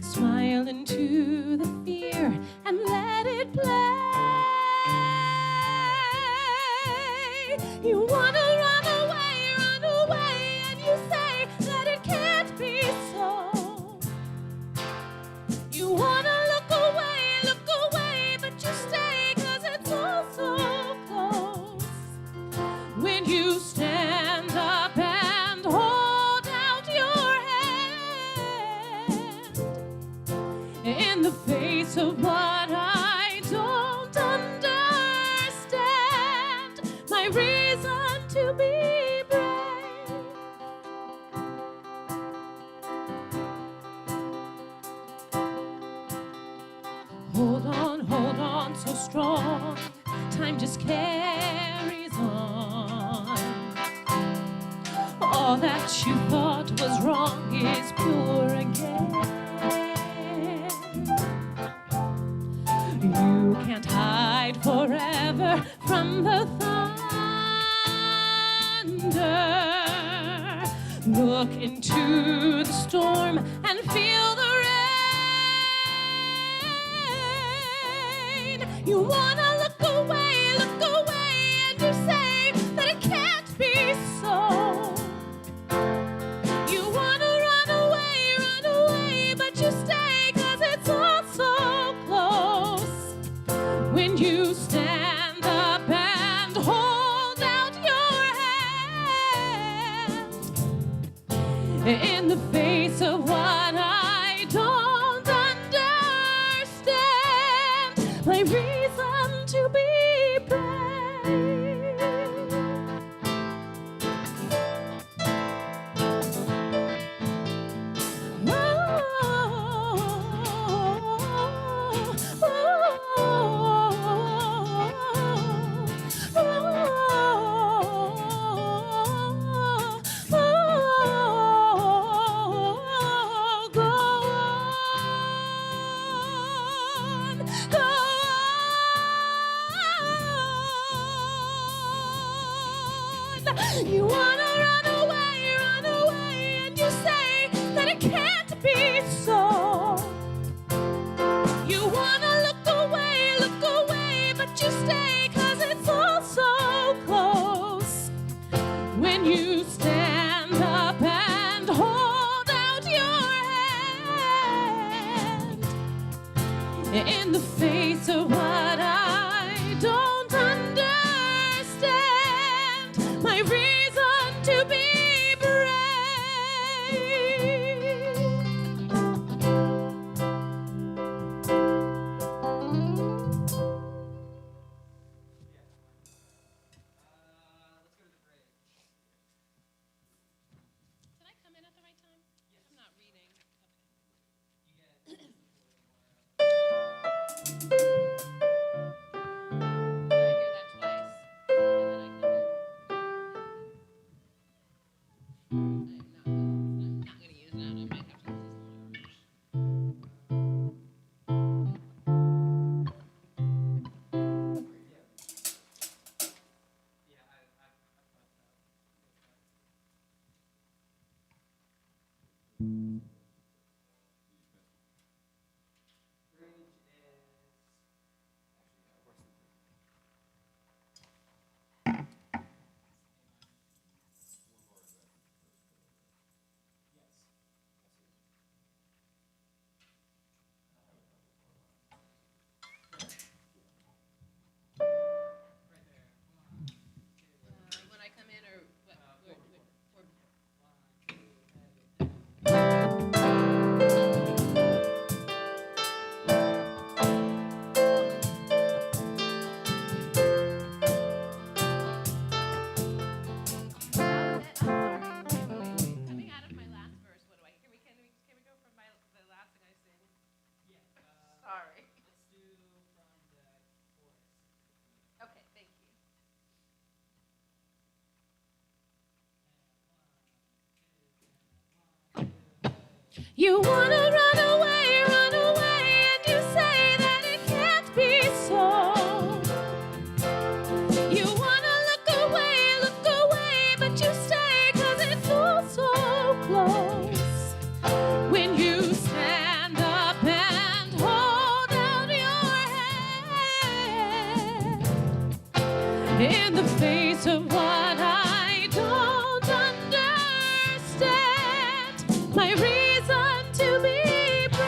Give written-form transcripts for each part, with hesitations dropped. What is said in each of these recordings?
Smile into the fear and let it play. You wanna run away, and you say that it can't be so. You wanna look away, but you stay 'cause it's all so close. When you stand up and hold out your hand in the face of what I don't understand, my reason to be brave. Hold on, so strong. Time just carries on. All that you thought was wrong is pure again. You can't hide forever from the thunder. Look into the storm and feel the rain. You wanna look away, and you say that it can't be so. You wanna run away, but you stay 'cause it's all so close. When you stand up and hold out your hand in the face of what I don't understand, my reason to be brave. You wanna run away, and you say that it can't be so. You wanna look away, but you stay 'cause it's all so close. When you stand up and hold out your hand in the face of what I don't understand, my reason to be brave. Did I come in at the right time? I'm not reading. I hear that twice, and then I come in. I'm not gonna use that. I might have to use this one. When I come in, or what? Coming out of my last verse, what do I? Can we go from the last thing I sing? Sorry. Okay, thank you. You wanna run away, and you say that it can't be so. You wanna look away, but you stay 'cause it's all so close. When you stand in the face of what I don't understand. My reason to be brave.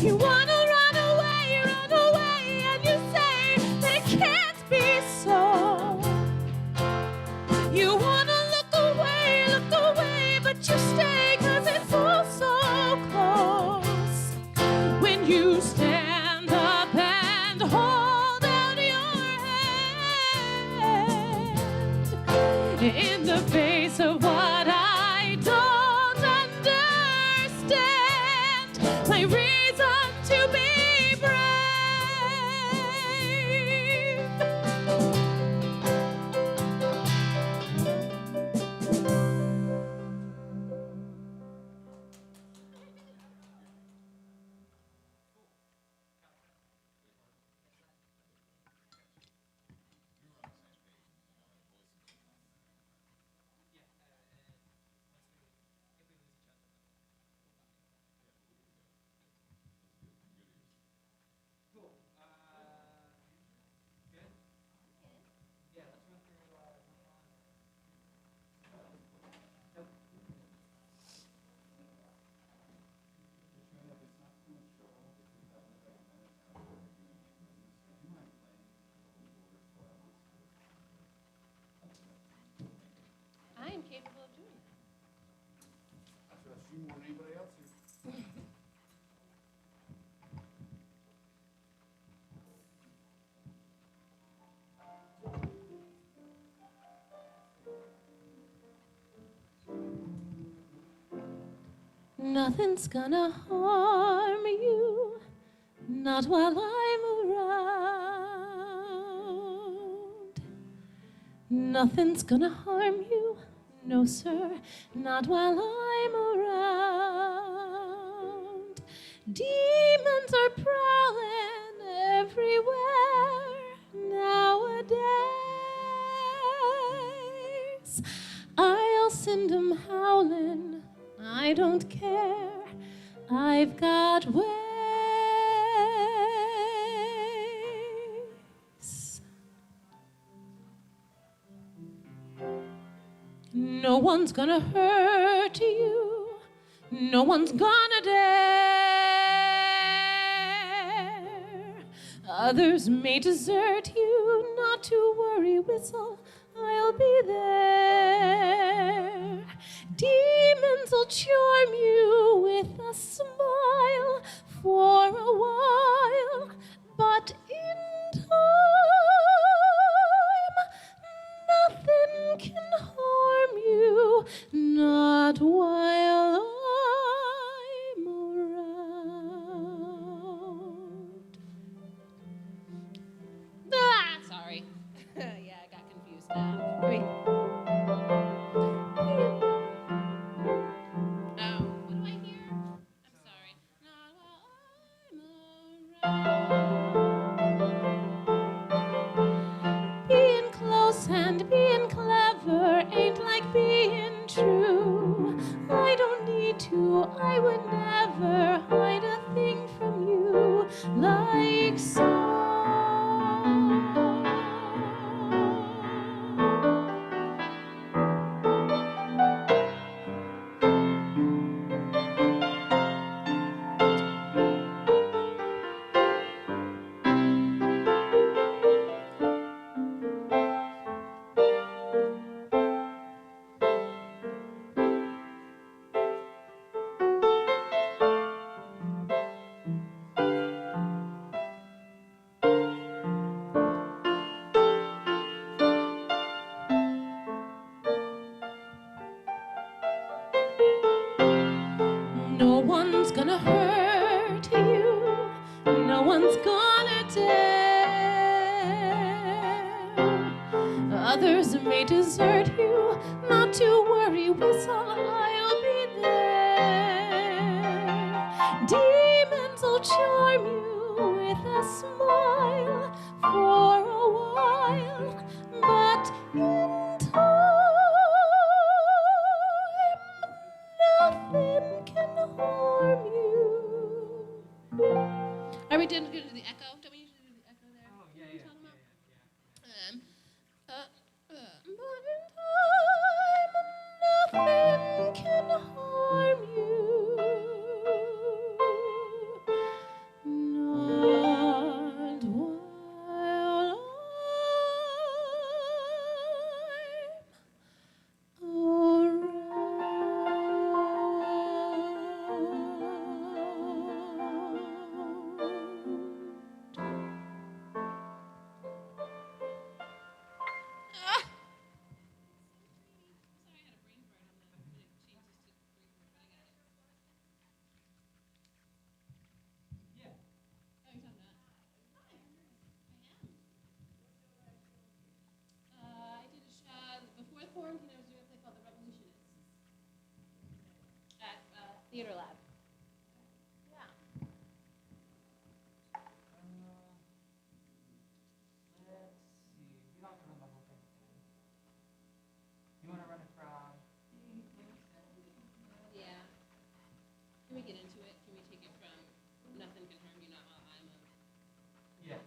You wanna run away, and you say that it can't be so. You wanna look away, but you stay 'cause it's all so close. When you stand up and hold out your hand in the face of what I don't understand, my reason to be brave. I am capable of doing that. I trust you more than anybody else here. Nothing's gonna harm you, not while I'm around. Nothing's gonna harm you, no sir, not while I'm around. Demons are prowling everywhere nowadays. I'll send 'em howling, I don't care, I've got ways. No one's gonna hurt you, no one's gonna dare. Others may desert you, not to worry, whistle, I'll be there. Demons will charm you with a smile for a while, but in time, nothing can harm you, not while I'm around. Ah, sorry. Yeah, I got confused. Wait. What do I hear? I'm sorry. Not while I'm around. Being close and being clever ain't like being true. I don't need to, I would never hide a thing from you like so. Others may desert you, not to worry, whistle, I'll be there. Demons will charm you with a smile for a while, but in time, nothing can harm you. Are we done to do the echo? Don't we usually do the echo there? Oh, yeah, What are you yeah, talking about? But in time, nothing can harm you. Not while I did a show before quarantine. I was doing a play called The Revolutionists at Theater Lab. Yeah. Let's see. You don't have to run the whole thing again. You want to run it from? Yeah. Can we get into it? Can we take it from nothing can harm you, not while I'm a... Yeah.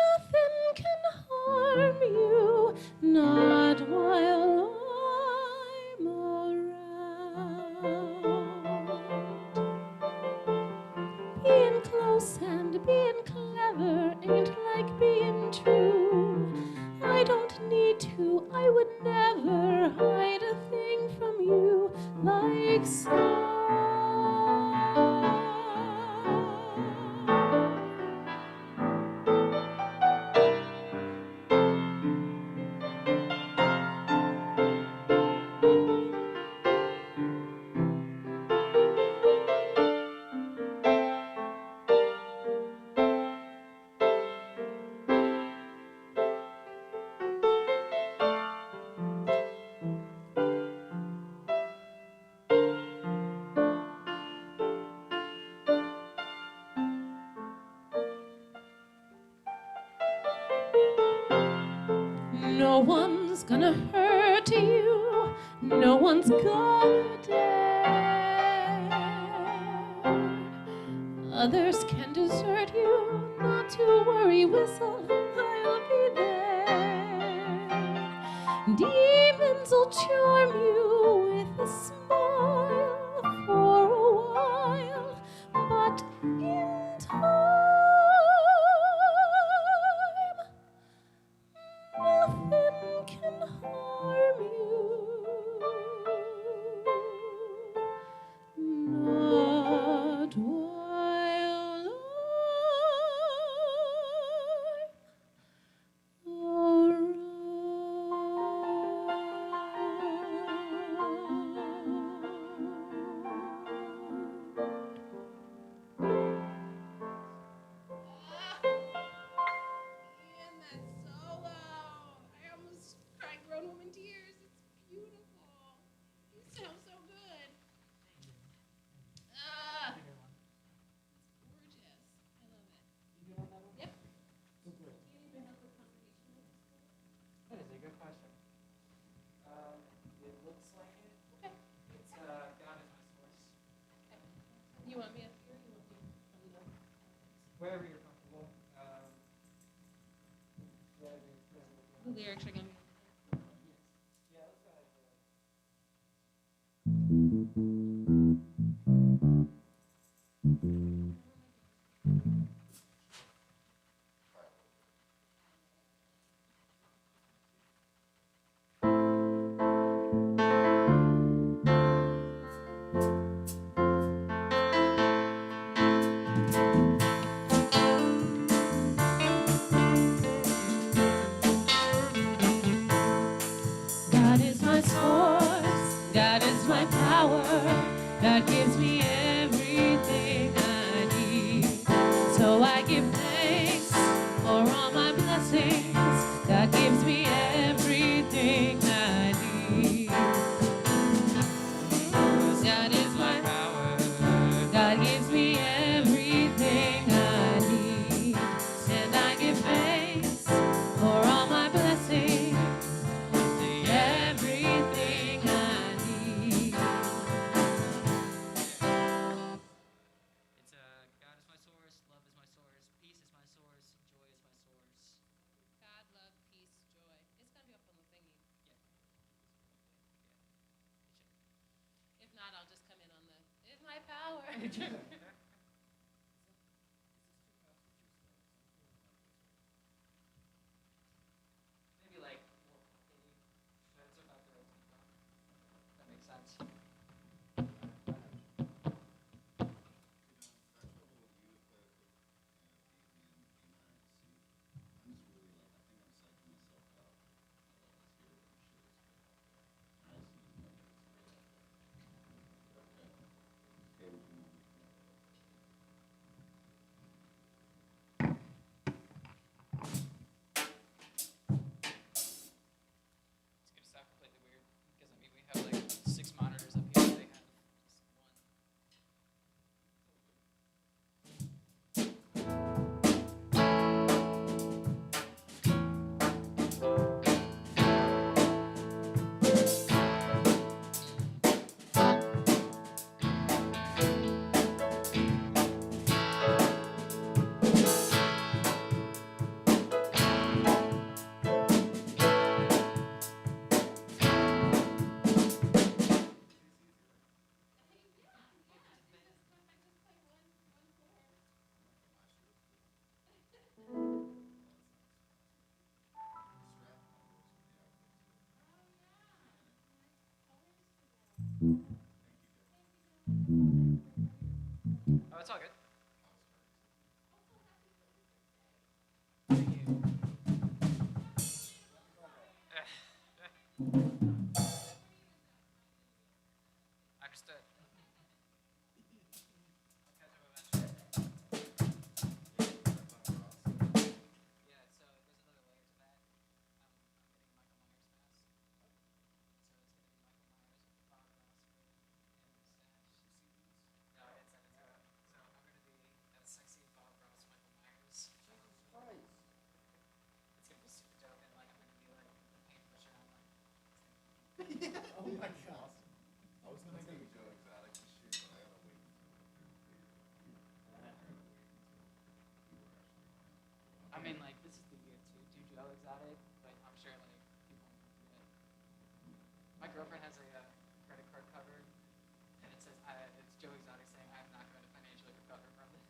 Nothing can harm you, not while I'm around. Being close and being clever ain't like being true. I don't need to, I would never hide a thing from you like so. No one's gonna hurt you, no one's gonna dare. Others can desert you, not to worry, whistle, I'll be there. Demons will charm you with a smile for a while, but in time, nothing can harm you. Not while Ian, that's so loud. I almost cried grown woman tears. It's beautiful. You sound so good. Ah, Bigger one. it's gorgeous. I love it. You good on that one? Yep. Good. Do you need my help with conservation? That is a good question. It looks like it. Okay. It's God is my source. You want me up here? You want me from the... Wherever you're comfortable. The lyrics are gonna be... Yeah, let's go ahead. God is my source, God is my power, God gives me everything I need. So I give thanks for all my blessings. Maybe like 80. That's about the right tempo. That makes sense. It's gonna sound completely weird because I mean we have like 6 monitors up here. They have just one. Oh, it's all good. Thank you. Understood. I'll catch up eventually. Yeah, so there's another layer to that. I'm getting Michael Myers mask. So it's gonna be Michael Myers with Bob Ross wig and mustache. No, I didn't send it to him. So I'm gonna be that sexy Bob Ross Michael Myers. It's gonna be super dope and like I'm gonna be like the paint pusher on like Oh my god. I was gonna do Joe Exotic this year, but I gotta wait I mean like this is the year to do Joe Exotic, but I'm sure like people won't do it. My girlfriend has a credit card cover and it says it's Joe Exotic saying I'm not going to financially recover from this.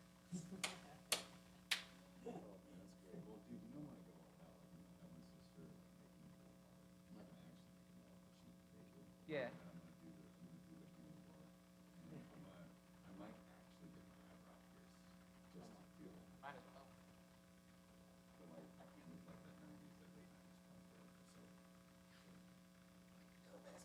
Oh man, that's great. Well, dude, you know when I go all out, like I have my sister like making me go all out. I'm not gonna actually make it all, but she can fake it. Yeah. And I'm gonna do the handlebar, and I might actually get my eyebrow pierced just to feel it. Might as well. But like I can't look like that 90s, that late 90s punk rock. So, like,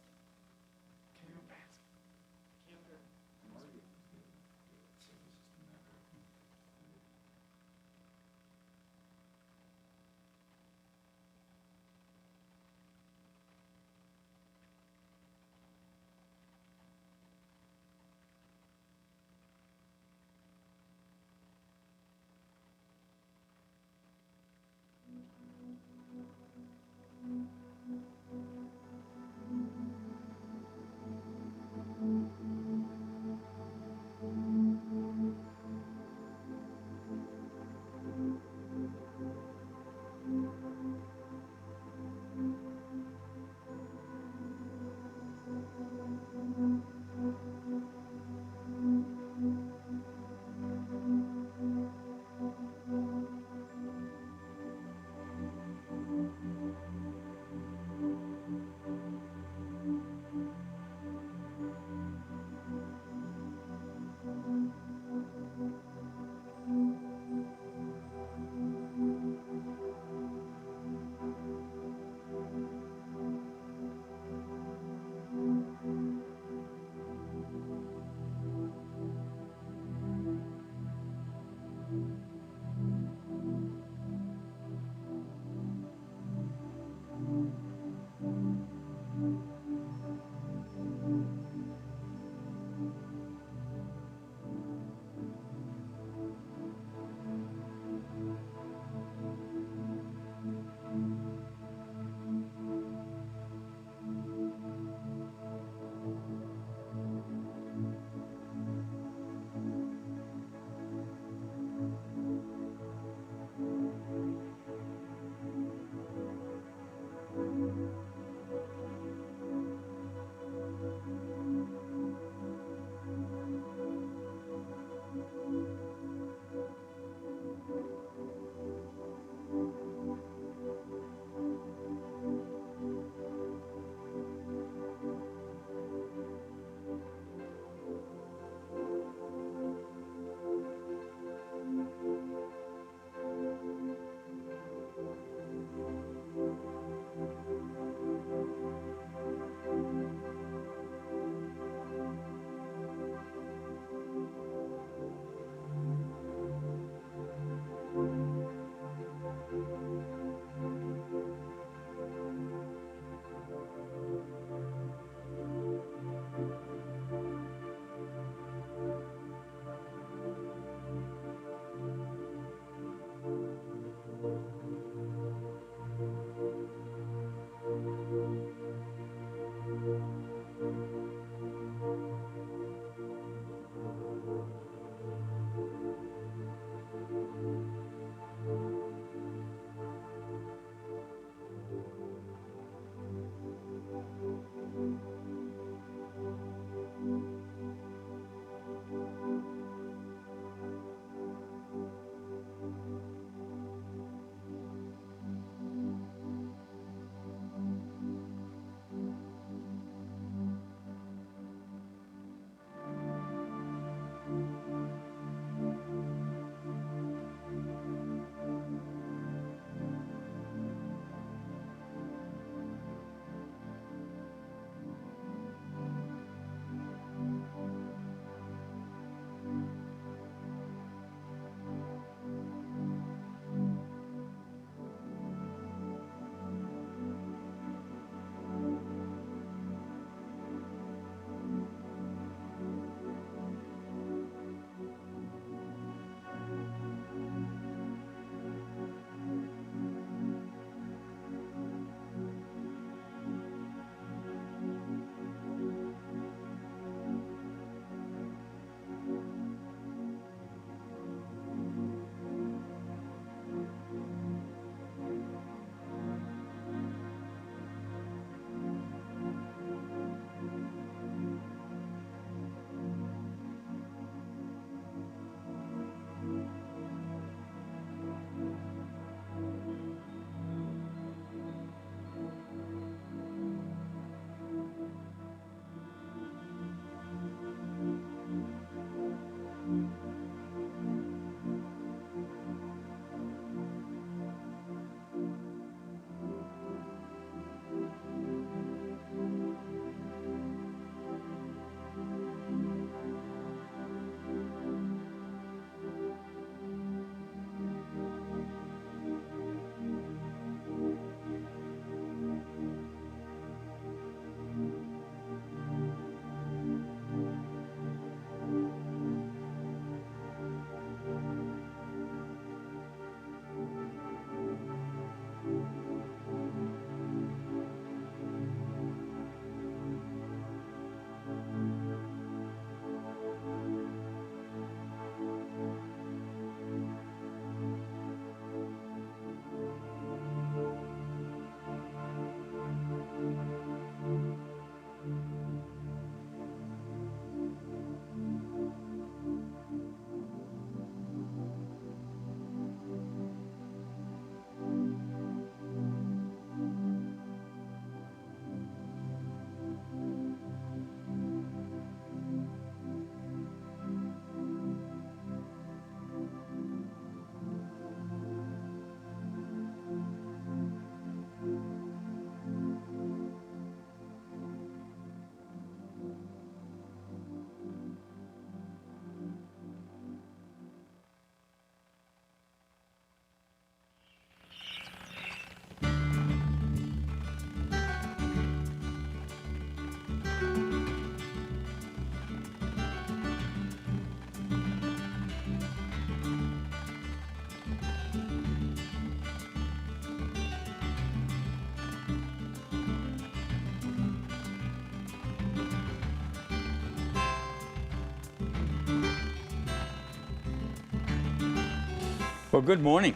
Well, good morning.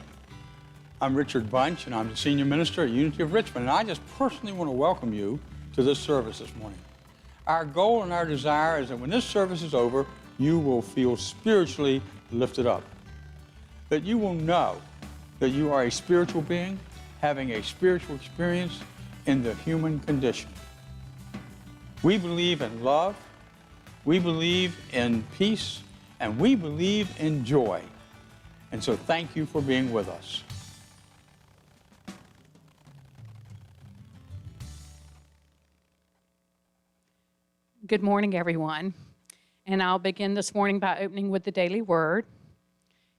I'm Richard Bunch, and I'm the Senior Minister at Unity of Richmond, and I just personally want to welcome you to this service this morning. Our goal and our desire is that when this service is over, you will feel spiritually lifted up, that you will know that you are a spiritual being having a spiritual experience in the human condition. We believe in love, we believe in peace, and we believe in joy. And so thank you for being with us. Good morning, everyone. And I'll begin this morning by opening with the daily word.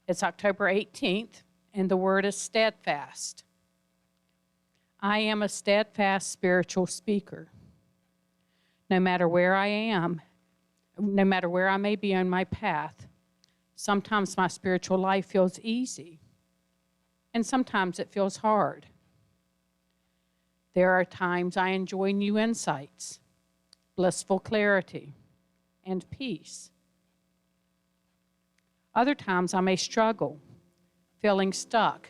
It's October 18th, and the word is steadfast. I am a steadfast spiritual speaker. No matter where I am, no matter where I may be on my path, sometimes my spiritual life feels easy, and sometimes it feels hard. There are times I enjoy new insights, blissful clarity, and peace. Other times I may struggle, feeling stuck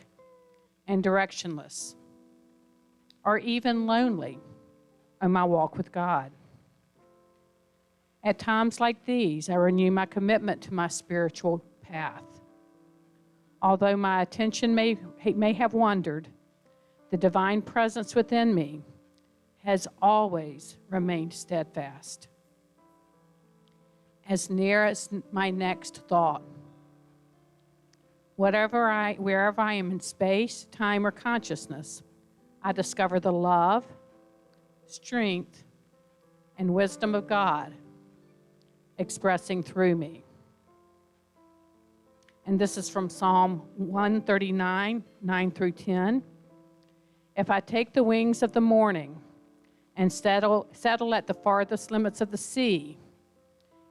and directionless, or even lonely on my walk with God. At times like these, I renew my commitment to my spiritual path. Although my attention may have wandered, the divine presence within me has always remained steadfast. As near as my next thought, wherever I am in space, time, or consciousness, I discover the love, strength, and wisdom of God expressing through me. And this is from Psalm 139, 9 through 10. If I take the wings of the morning and settle at the farthest limits of the sea,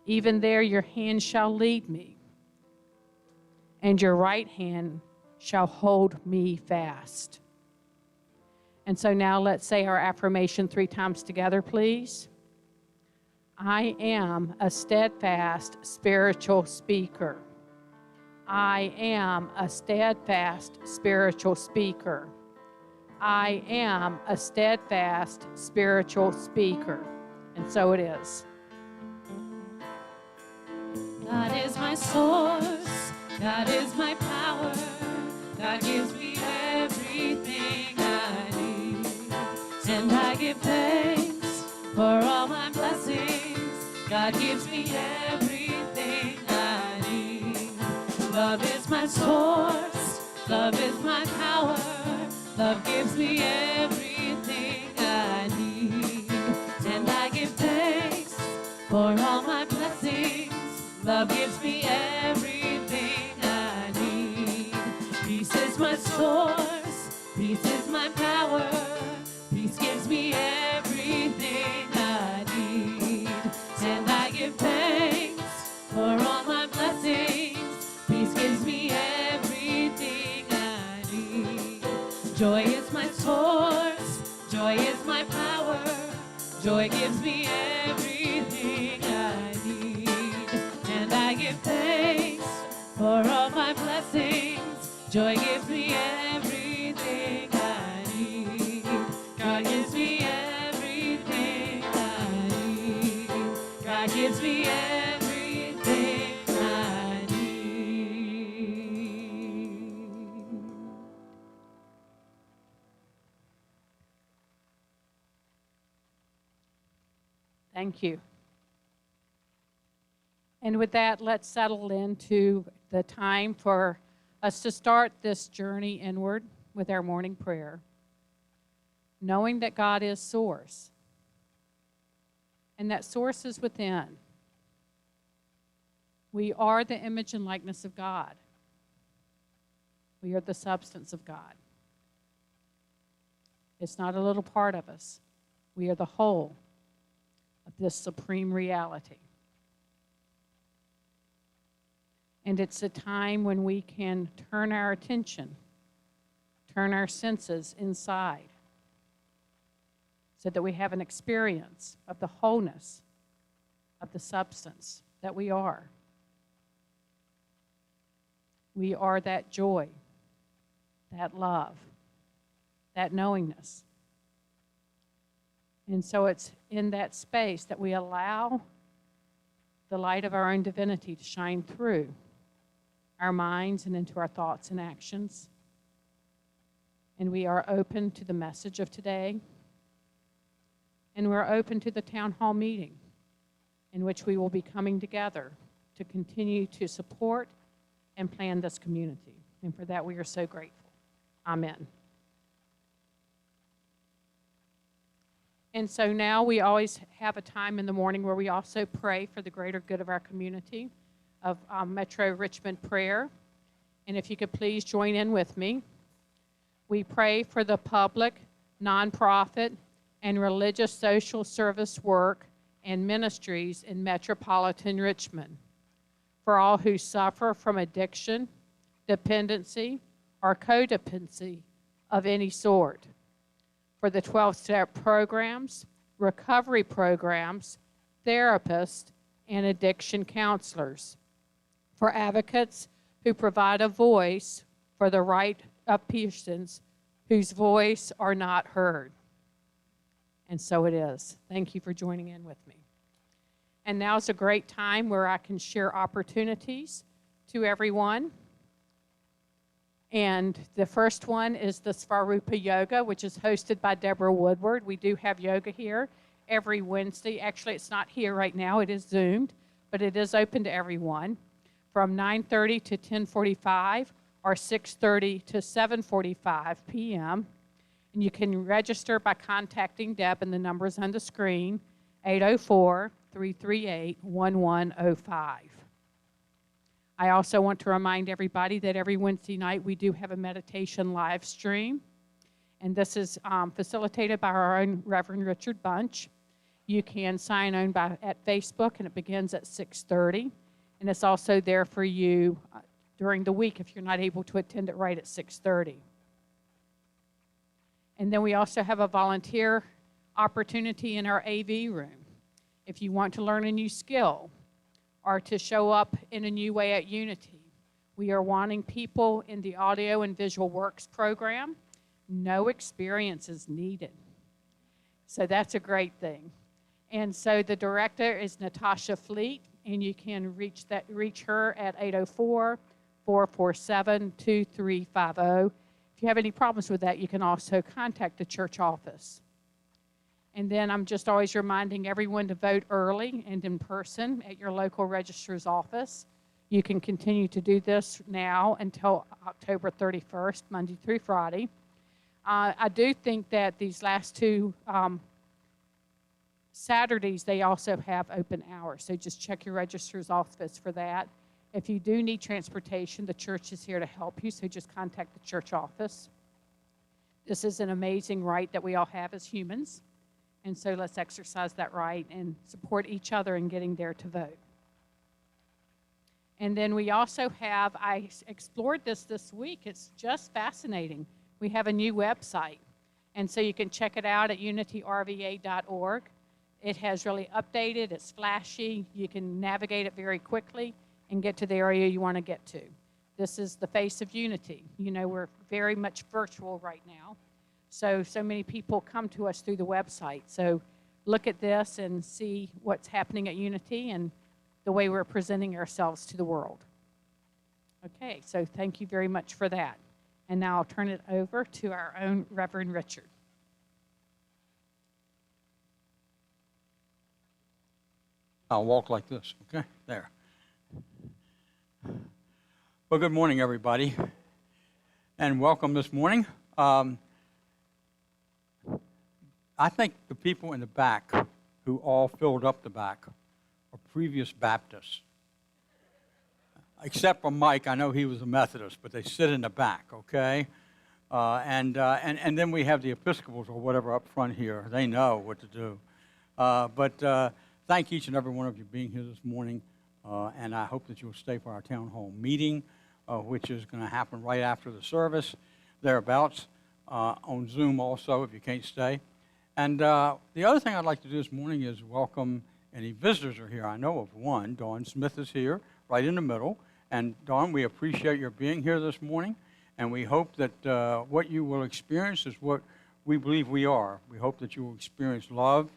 even there your hand shall lead me, and your right hand shall hold me fast. And so now let's say our affirmation 3 times together, please. I am a steadfast spiritual speaker. I am a steadfast spiritual speaker. I am a steadfast spiritual speaker. And so it is. God is my source. God is my power. God gives me everything I need. And I give thanks for all my blessings. God gives me everything I need. Love is my source. Love is my power. Love gives me everything I need. And I give thanks for all my blessings. Love gives me everything I need. Peace is my source. Peace is my power. Peace gives me everything I need. And I give thanks for all my blessings. Peace gives me everything I need. Joy is my source. Joy is my power. Joy gives me everything I need. And I give thanks for all my blessings. Joy gives me everything I need. God gives me everything I need. God gives me everything I need. Thank you. And with that, let's settle into the time for us to start this journey inward with our morning prayer, knowing that God is source, and that source is within. We are the image and likeness of God. We are the substance of God. It's not a little part of us. We are the whole of this supreme reality. And it's a time when we can turn our attention, turn our senses inside, so that we have an experience of the wholeness of the substance that we are. We are that joy that love, that knowingness. And so it's in that space that we allow the light of our own divinity to shine through our minds and into our thoughts and actions. And we are open to the message of today. And we're open to the town hall meeting in which we will be coming together to continue to support and plan this community. And for that, we are so grateful. Amen. And so now we always have a time in the morning where we also pray for the greater good of our community, of Metro Richmond prayer. And if you could please join in with me. We pray for the public, nonprofit, and religious social service work and ministries in metropolitan Richmond, for all who suffer from addiction, dependency, or codependency of any sort, for the 12-step programs, recovery programs, therapists, and addiction counselors, for advocates who provide a voice for the right of persons whose voice are not heard. And so it is. Thank you for joining in with me. And now is a great time where I can share opportunities to everyone. And the first one is the Svarupa Yoga, which is hosted by Deborah Woodward. We do have yoga here every Wednesday. Actually, it's not here right now. It is Zoomed, but it is open to everyone from 9:30 to 10:45 or 6:30 to 7:45 p.m. And you can register by contacting Deb, and the numbers on the screen, 804-338-1105. I also want to remind everybody that every Wednesday night we do have a meditation live stream, and this is facilitated by our own Reverend Richard Bunch. You can sign on at Facebook, and it begins at 6:30, and it's also there for you during the week if you're not able to attend it right at 6:30. And then we also have a volunteer opportunity in our AV room. If you want to learn a new skill or to show up in a new way at Unity, we are wanting people in the Audio and Visual Works program. No experience is needed. So that's a great thing. And so the director is Natasha Fleet, and you can reach her at 804-447-2350. If you have any problems with that, you can also contact the church office. And then I'm just always reminding everyone to vote early and in person at your local registrar's office. You can continue to do this now until October 31st, Monday through Friday. I do think that these last two Saturdays, they also have open hours, so just check your registrar's office for that. If you do need transportation, the church is here to help you, so just contact the church office. This is an amazing right that we all have as humans, and so let's exercise that right and support each other in getting there to vote. And then we also have, I explored this week, it's just fascinating. We have a new website, and so you can check it out at unityrva.org. It has really updated, it's flashy, you can navigate it very quickly and get to the area you want to get to. This is the face of Unity. You know, we're very much virtual right now. So many people come to us through the website. So look at this and see what's happening at Unity and the way we're presenting ourselves to the world. Okay, so thank you very much for that. And now I'll turn it over to our own Reverend Richard. I'll walk like this, okay? There. Well, good morning, everybody, and welcome this morning. I think the people in the back who all filled up the back are previous Baptists. Except for Mike, I know he was a Methodist, but they sit in the back, okay? And then we have the Episcopals or whatever up front here. They know what to do. But thank each and every one of you being here this morning. And I hope that you'll stay for our town hall meeting, which is going to happen right after the service, thereabouts, on Zoom also if you can't stay. And the other thing I'd like to do this morning is welcome any visitors are here. I know of one. Dawn Smith is here, right in the middle. And Dawn, we appreciate your being here this morning. And we hope that what you will experience is what we believe we are. We hope that you will experience love,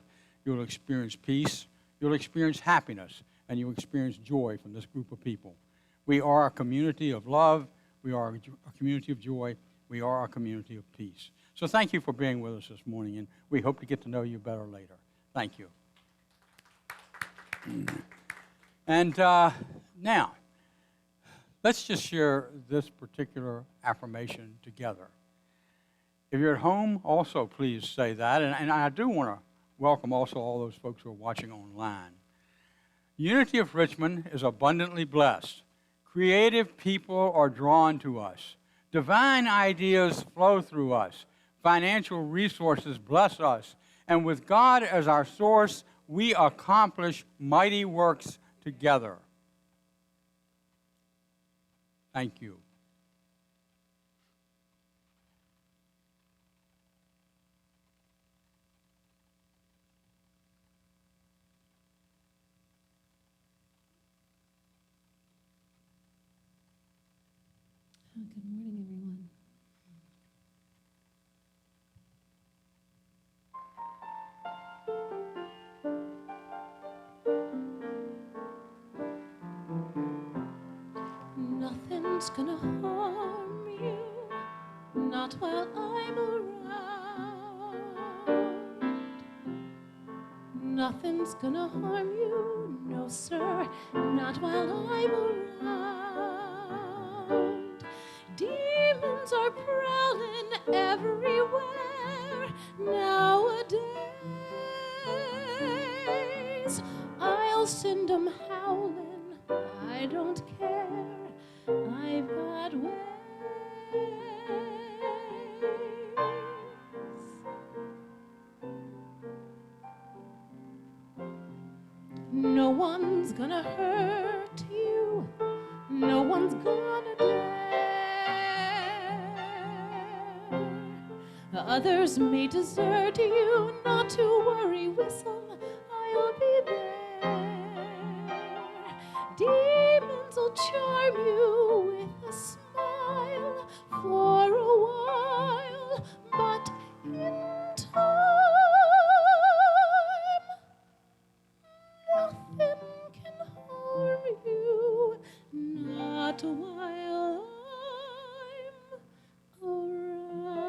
you'll experience peace, you'll experience happiness, and you'll experience joy from this group of people. We are a community of love, we are a community of joy, we are a community of peace. So thank you for being with us this morning, and we hope to get to know you better later. Thank you. And now, let's just share this particular affirmation together. If you're at home, also please say that. And I do want to welcome also all those folks who are watching online. Unity of Richmond is abundantly blessed. Creative people are drawn to us. Divine ideas flow through us. Financial resources bless us. And with God as our source, we accomplish mighty works together. Thank you. Good morning, everyone. Nothing's gonna harm you, not while I'm around. Nothing's gonna harm you, no sir, not while I'm around. Demons are prowling everywhere nowadays. I'll send them howling, I don't care, I've got ways. No one's gonna hurt you, no one's gonna dare. Others may desert you, not to worry, whistle, I'll be there. Demons will charm you with a smile for a while, but in time, nothing can harm you, not while I'm around.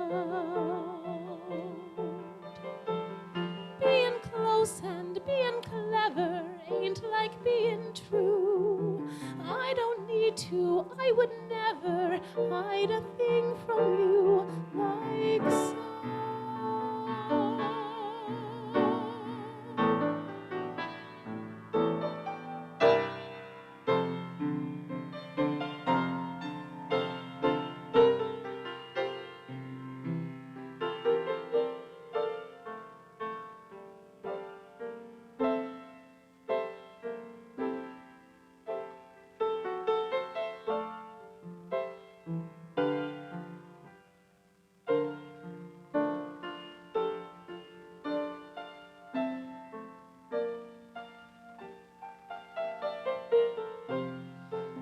Being close and being clever ain't like being true. I don't need to, I would never hide a thing from you like so.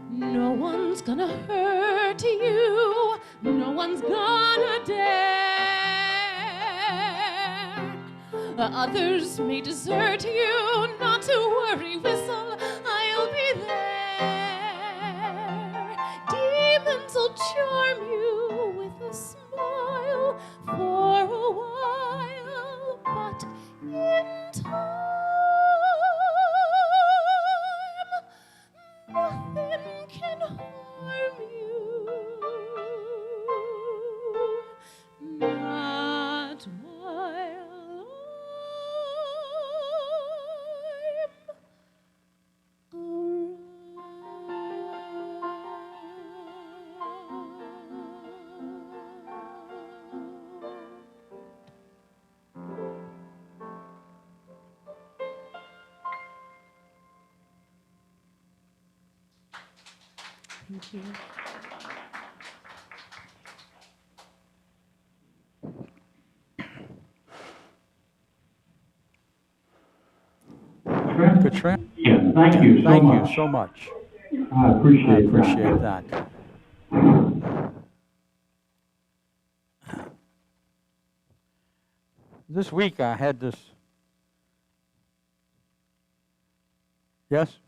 No one's gonna hurt you, no one's gonna dare. Others may desert you, not to worry, whistle, I'll be there. Demons will charm you with a smile for a while, but in time, nothing can harm you, not while I'm around. Thank you. Katrina, Yes, thank you so thank much. you so much. I I appreciate, appreciate that. This week I had this. Yes?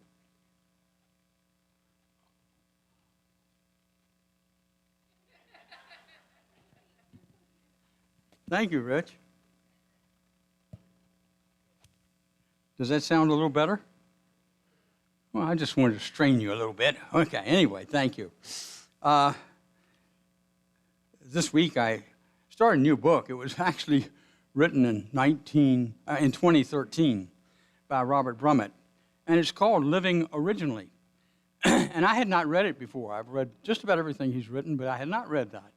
Thank you, Rich. Does that sound a little better? Well, I just wanted to strain you a little bit. Okay, anyway, thank you. This week I started a new book. It was actually written in 2013 by Robert Brummett, and it's called Living Originally. And I had not read it before. I've read just about everything he's written, but I had not read that.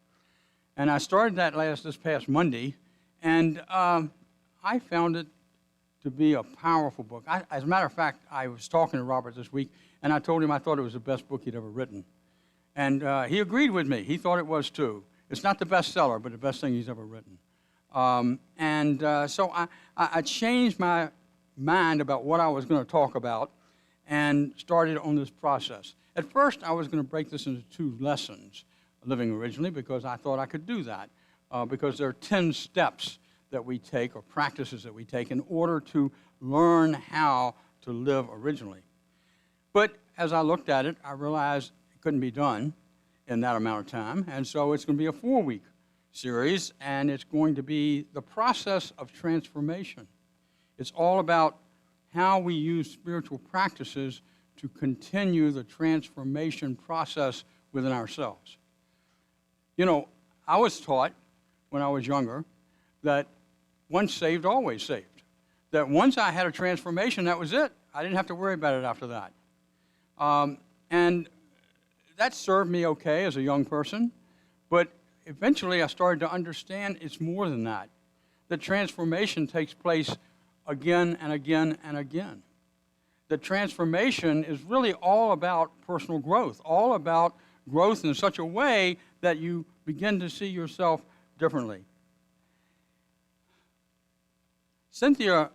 And I started that this past Monday, and I found it to be a powerful book. As a matter of fact, I was talking to Robert this week, and I told him I thought it was the best book he'd ever written. And he agreed with me. He thought it was too. It's not the bestseller, but the best thing he's ever written. So I changed my mind about what I was going to talk about and started on this process. At first, I was going to break this into 2 lessons, Living Originally, because I thought I could do that, because there are 10 steps that we take, or practices that we take, in order to learn how to live originally. But as I looked at it, I realized it couldn't be done in that amount of time, and so it's going to be a 4-week series, and it's going to be the process of transformation. It's all about how we use spiritual practices to continue the transformation process within ourselves. You know, I was taught when I was younger that once saved, always saved. That once I had a transformation, that was it. I didn't have to worry about it after that. And that served me okay as a young person, but eventually I started to understand it's more than that. The transformation takes place again and again and again. The transformation is really all about personal growth, all about growth in such a way that you begin to see yourself differently. Cynthia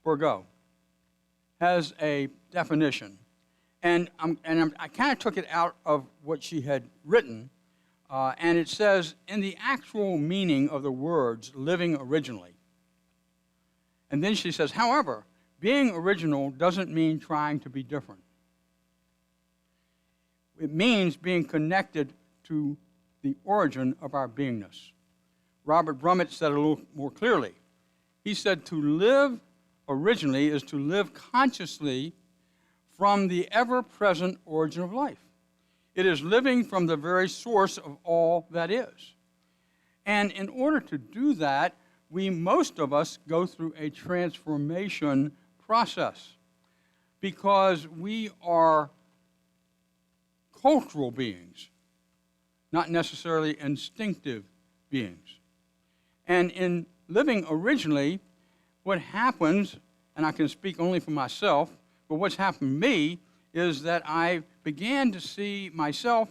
Bourgeault has a definition, and I kind of took it out of what she had written, and it says, in the actual meaning of the words, living originally. And then she says, however, being original doesn't mean trying to be different. It means being connected to the origin of our beingness. Robert Brummett said it a little more clearly. He said to live originally is to live consciously from the ever-present origin of life. It is living from the very source of all that is. And in order to do that, most of us go through a transformation process because we are cultural beings, not necessarily instinctive beings. And in living originally, what happens, and I can speak only for myself, but what's happened to me is that I began to see myself,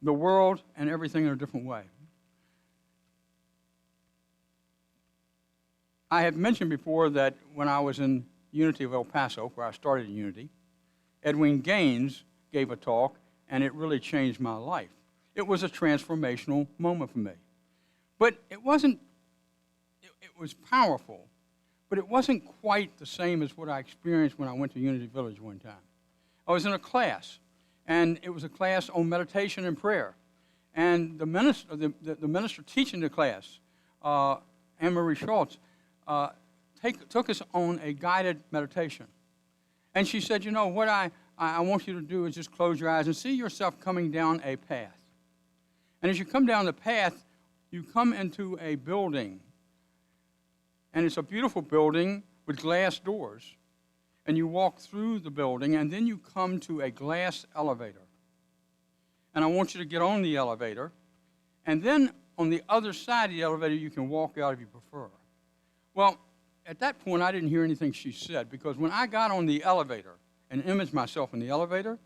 the world, and everything in a different way. I have mentioned before that when I was in Unity of El Paso, where I started in Unity, Edwin Gaines gave a talk, and it really changed my life. It was a transformational moment for me. But it wasn't, it was powerful, but it wasn't quite the same as what I experienced when I went to Unity Village one time. I was in a class, and it was a class on meditation and prayer. And the minister teaching the class, Anne-Marie Schultz, took us on a guided meditation. And she said, you know, what I want you to do is just close your eyes and see yourself coming down a path. And as you come down the path, you come into a building. And it's a beautiful building with glass doors. And you walk through the building, and then you come to a glass elevator. And I want you to get on the elevator. And then on the other side of the elevator, you can walk out if you prefer. Well, at that point, I didn't hear anything she said, because when I got on the elevator and imaged myself in the elevator,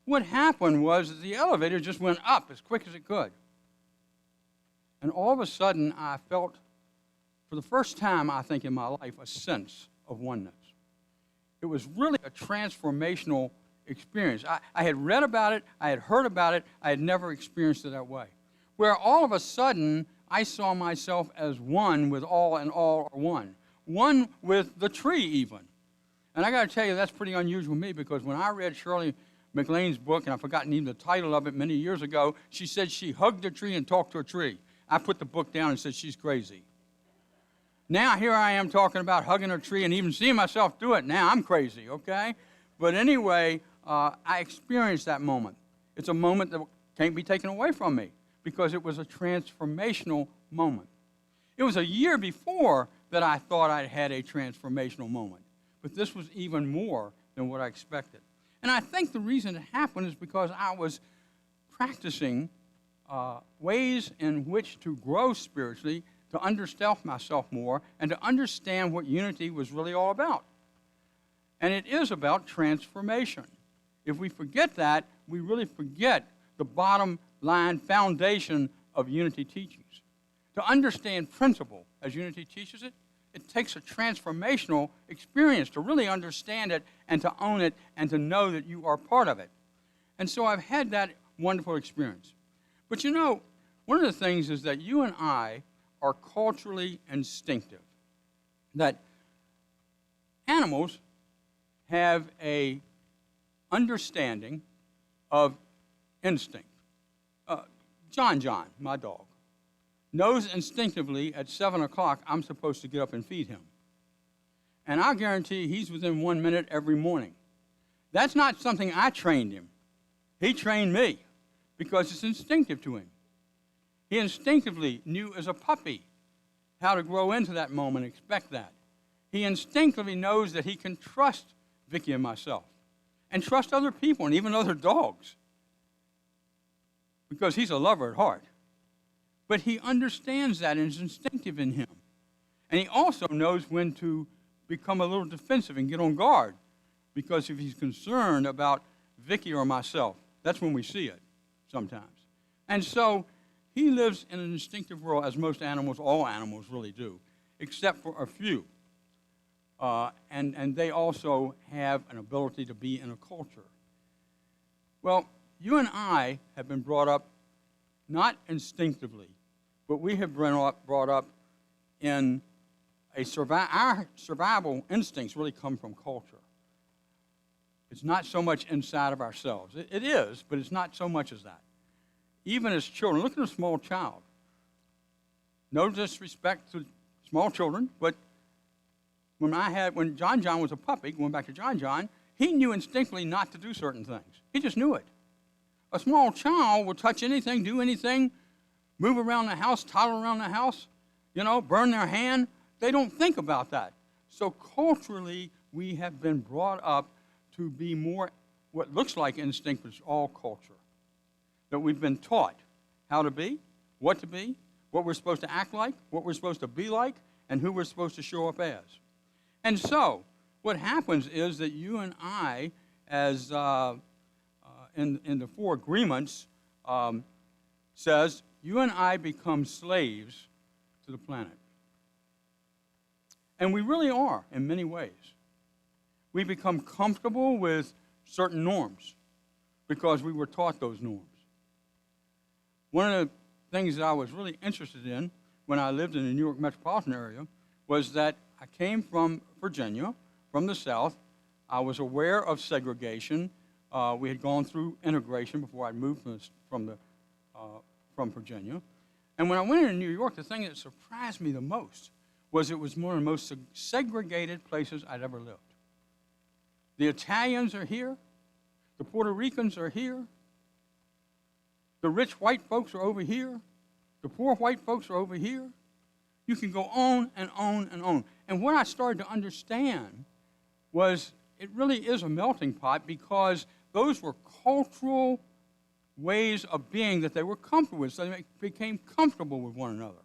what happened was that the elevator just went up as quick as it could. And all of a sudden, I felt, for the first time, I think, in my life, a sense of oneness. It was really a transformational experience. I had read about it, I had heard about it, I had never experienced it that way. Where all of a sudden, I saw myself as one with all, and all are one. One with the tree, even. And I got to tell you, that's pretty unusual for me, because when I read Shirley MacLaine's book, and I've forgotten even the title of it many years ago, she said she hugged a tree and talked to a tree. I put the book down and said, she's crazy. Now here I am talking about hugging a tree and even seeing myself do it. Now I'm crazy, okay? But anyway, I experienced that moment. It's a moment that can't be taken away from me, because it was a transformational moment. It was a year before that I thought I'd had a transformational moment, but this was even more than what I expected. And I think the reason it happened is because I was practicing ways in which to grow spiritually, to understand myself more, and to understand what unity was really all about. And it is about transformation. If we forget that, we really forget the bottom line foundation of unity teachings. To understand principle as unity teaches it, it takes a transformational experience to really understand it and to own it and to know that you are part of it. And so I've had that wonderful experience. But you know, one of the things is that you and I are culturally instinctive. That animals have a understanding of instinct. John, my dog, knows instinctively at 7 o'clock I'm supposed to get up and feed him. And I guarantee he's within 1 minute every morning. That's not something I trained him. He trained me, because it's instinctive to him. He instinctively knew as a puppy how to grow into that moment, expect that. He instinctively knows that he can trust Vicki and myself, and trust other people and even other dogs, because he's a lover at heart. But he understands that, and it's instinctive in him. And he also knows when to become a little defensive and get on guard, because if he's concerned about Vicki or myself, that's when we see it sometimes. And so he lives in an instinctive world, as most animals, all animals really do, except for a few. And they also have an ability to be in a culture. Well, you and I have been brought up not instinctively, but we have been brought up in our survival instincts really come from culture. It's not so much inside of ourselves. It is, but it's not so much as that. Even as children, look at a small child. No disrespect to small children, but when John was a puppy, going back to John, he knew instinctively not to do certain things. He just knew it. A small child will touch anything, do anything, move around the house, toddle around the house, burn their hand. They don't think about that. So culturally, we have been brought up to be more what looks like instinct, but it's all culture. That we've been taught how to be, what we're supposed to act like, what we're supposed to be like, and who we're supposed to show up as. And so, what happens is that you and I, as in the four agreements, says you and I become slaves to the planet. And we really are in many ways. We become comfortable with certain norms because we were taught those norms. One of the things that I was really interested in when I lived in the New York metropolitan area was that I came from Virginia, from the South. I was aware of segregation. We had gone through integration before I moved from Virginia. And when I went into New York, the thing that surprised me the most was it was one of the most segregated places I'd ever lived. The Italians are here. The Puerto Ricans are here. The rich white folks are over here. The poor white folks are over here. You can go on and on and on. And what I started to understand was it really is a melting pot, because those were cultural ways of being that they were comfortable with. So they became comfortable with one another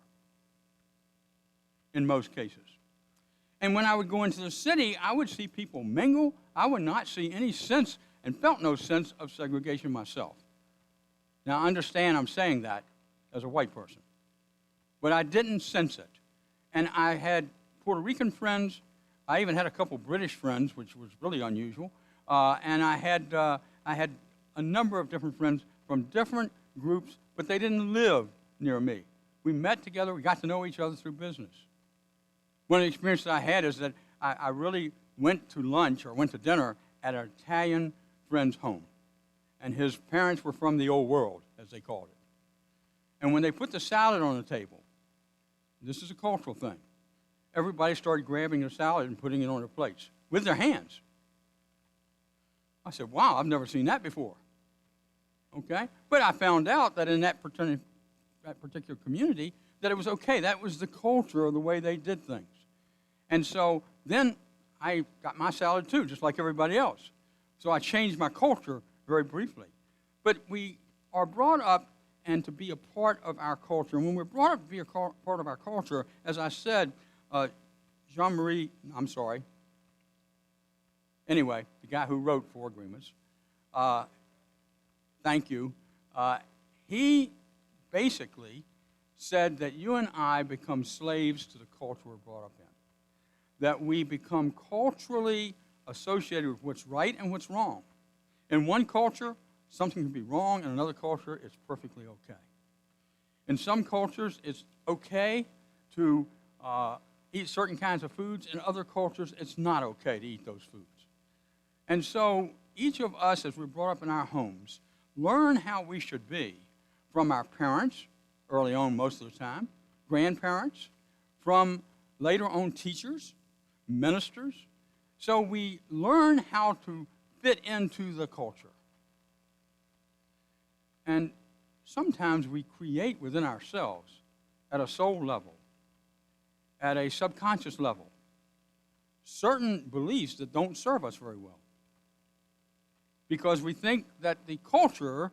in most cases. And when I would go into the city, I would see people mingle. I would not see any sense and felt no sense of segregation myself. Now, I understand I'm saying that as a white person, but I didn't sense it. And I had Puerto Rican friends. I even had a couple British friends, which was really unusual. And I had a number of different friends from different groups, but they didn't live near me. We met together. We got to know each other through business. One of the experiences I had is that I really went to lunch or went to dinner at an Italian friend's home. And his parents were from the old world, as they called it. And when they put the salad on the table, this is a cultural thing, everybody started grabbing the salad and putting it on their plates with their hands. I said, wow, I've never seen that before. Okay? But I found out that in that particular community, that it was okay. That was the culture of the way they did things. And so then I got my salad too, just like everybody else. So I changed my culture very briefly. But we are brought up and to be a part of our culture. And when we're brought up to be a part of our culture, as I said, anyway, the guy who wrote Four Agreements, thank you, he basically said that you and I become slaves to the culture we're brought up in. That we become culturally associated with what's right and what's wrong. In one culture, something can be wrong. In another culture, it's perfectly okay. In some cultures, it's okay to eat certain kinds of foods. In other cultures, it's not okay to eat those foods. And so each of us, as we're brought up in our homes, learn how we should be from our parents, early on most of the time, grandparents, from later on teachers, ministers. So we learn how to fit into the culture. And sometimes we create within ourselves, at a soul level, at a subconscious level, certain beliefs that don't serve us very well. Because we think that the culture,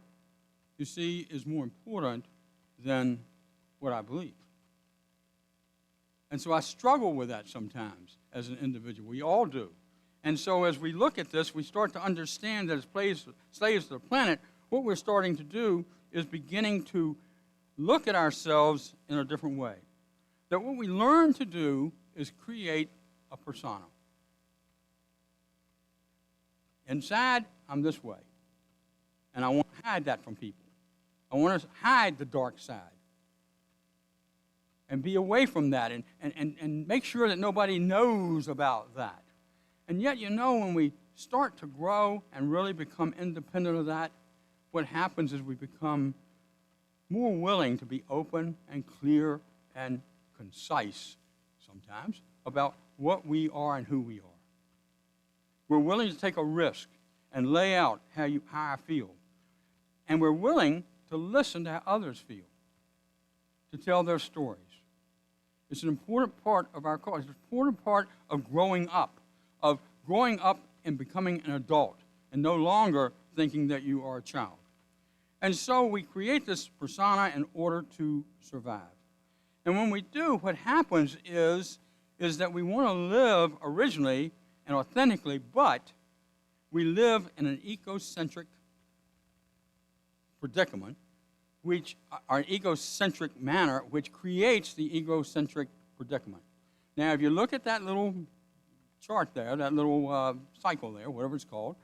you see, is more important than what I believe. And so I struggle with that sometimes as an individual. We all do. And so as we look at this, we start to understand that as slaves to the planet, what we're starting to do is beginning to look at ourselves in a different way. That what we learn to do is create a persona. Inside, I'm this way. And I want to hide that from people. I want to hide the dark side. And be away from that and make sure that nobody knows about that. And yet, you know, when we start to grow and really become independent of that, what happens is we become more willing to be open and clear and concise sometimes about what we are and who we are. We're willing to take a risk and lay out how I feel. And we're willing to listen to how others feel, to tell their stories. It's an important part of our culture. It's an important part of growing up and becoming an adult and no longer thinking that you are a child. And so we create this persona in order to survive. And when we do, what happens is that we want to live originally and authentically, but we live in an egocentric predicament, which are an egocentric manner, which creates the egocentric predicament. Now, if you look at that little chart there, that little cycle there, whatever it's called,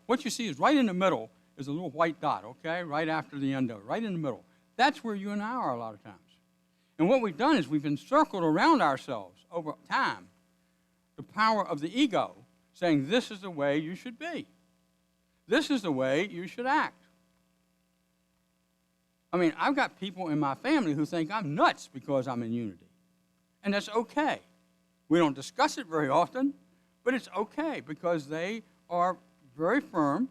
what you see is right in the middle is a little white dot, okay, right after the end of it, right in the middle. That's where you and I are a lot of times. And what we've done is we've encircled around ourselves over time the power of the ego, saying this is the way you should be. This is the way you should act. I mean, I've got people in my family who think I'm nuts because I'm in unity. And that's okay. We don't discuss it very often, but it's okay because they are very firmly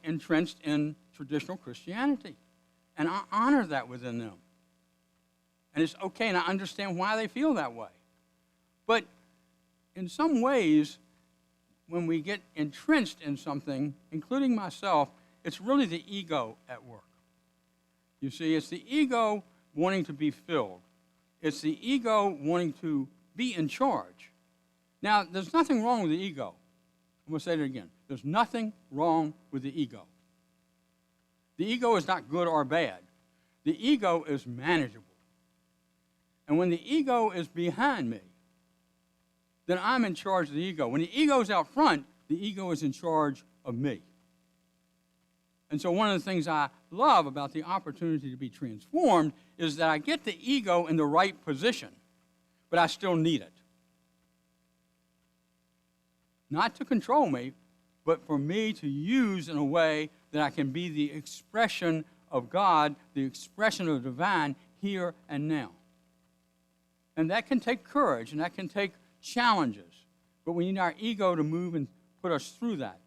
entrenched in traditional Christianity. And I honor that within them. And it's okay, and I understand why they feel that way. But in some ways, when we get entrenched in something, including myself, it's really the ego at work. You see, it's the ego wanting to be filled. It's the ego wanting to be in charge. Now, there's nothing wrong with the ego. I'm going to say that again. There's nothing wrong with the ego. The ego is not good or bad. The ego is manageable. And when the ego is behind me, then I'm in charge of the ego. When the ego is out front, the ego is in charge of me. And so one of the things I love about the opportunity to be transformed is that I get the ego in the right position, but I still need it. Not to control me, but for me to use in a way that I can be the expression of God, the expression of the divine here and now. And that can take courage, and that can take challenges, but we need our ego to move and put us through that.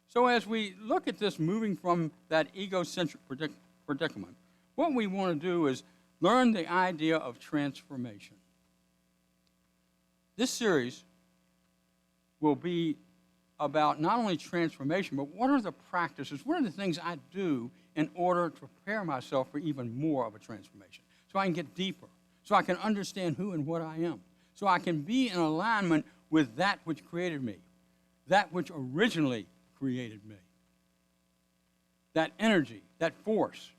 So as we look at this moving from that egocentric predicament, what we want to do is learn the idea of transformation. This series will be about not only transformation, but what are the practices, what are the things I do in order to prepare myself for even more of a transformation, so I can get deeper, so I can understand who and what I am, so I can be in alignment with that which created me, that which originally created me. That energy, that force,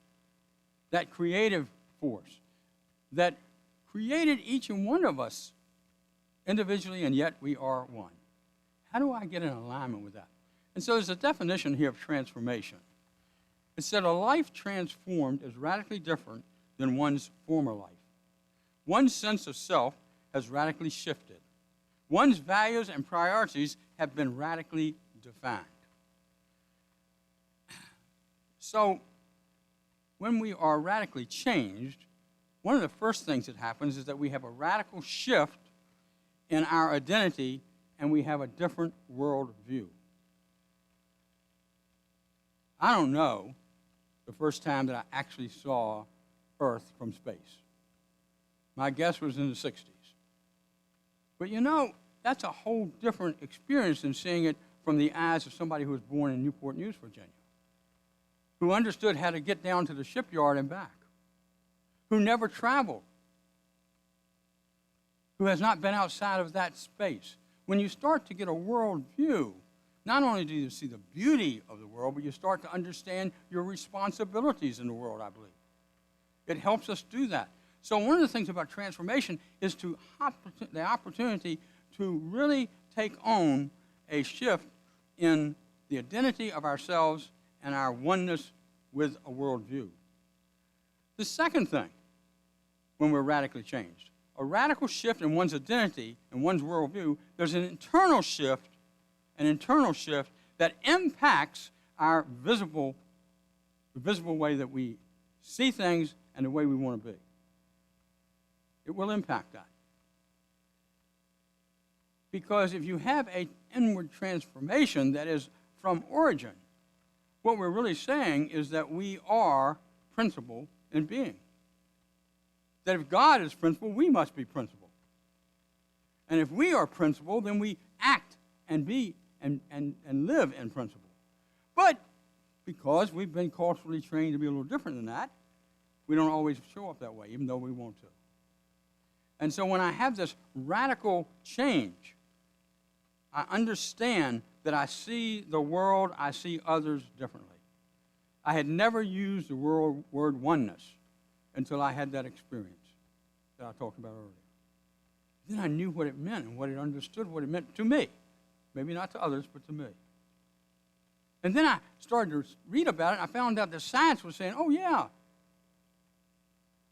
that creative force that created each and one of us individually, and yet we are one. How do I get in alignment with that? And so there's a definition here of transformation. It said a life transformed is radically different than one's former life. One's sense of self has radically shifted. One's values and priorities have been radically defined. So, when we are radically changed, one of the first things that happens is that we have a radical shift in our identity and we have a different world view. I don't know the first time that I actually saw Earth from space. My guess was in the 60s. But you know, that's a whole different experience than seeing it from the eyes of somebody who was born in Newport News, Virginia, who understood how to get down to the shipyard and back, who never traveled, who has not been outside of that space. When you start to get a world view, not only do you see the beauty of the world, but you start to understand your responsibilities in the world, I believe. It helps us do that. So one of the things about transformation is the opportunity to really take on a shift in the identity of ourselves and our oneness with a worldview. The second thing, when we're radically changed, a radical shift in one's identity and one's worldview, there's an internal shift that impacts our the visible way that we see things and the way we want to be. It will impact that. Because if you have an inward transformation that is from origin, what we're really saying is that we are principle in being. That if God is principle, we must be principle. And if we are principle, then we act and be and live in principle. But because we've been culturally trained to be a little different than that, we don't always show up that way, even though we want to. And so when I have this radical change, I understand that I see the world, I see others differently. I had never used the word oneness until I had that experience that I talked about earlier. Then I knew what it meant and understood what it meant to me. Maybe not to others, but to me. And then I started to read about it, and I found out that science was saying, oh yeah,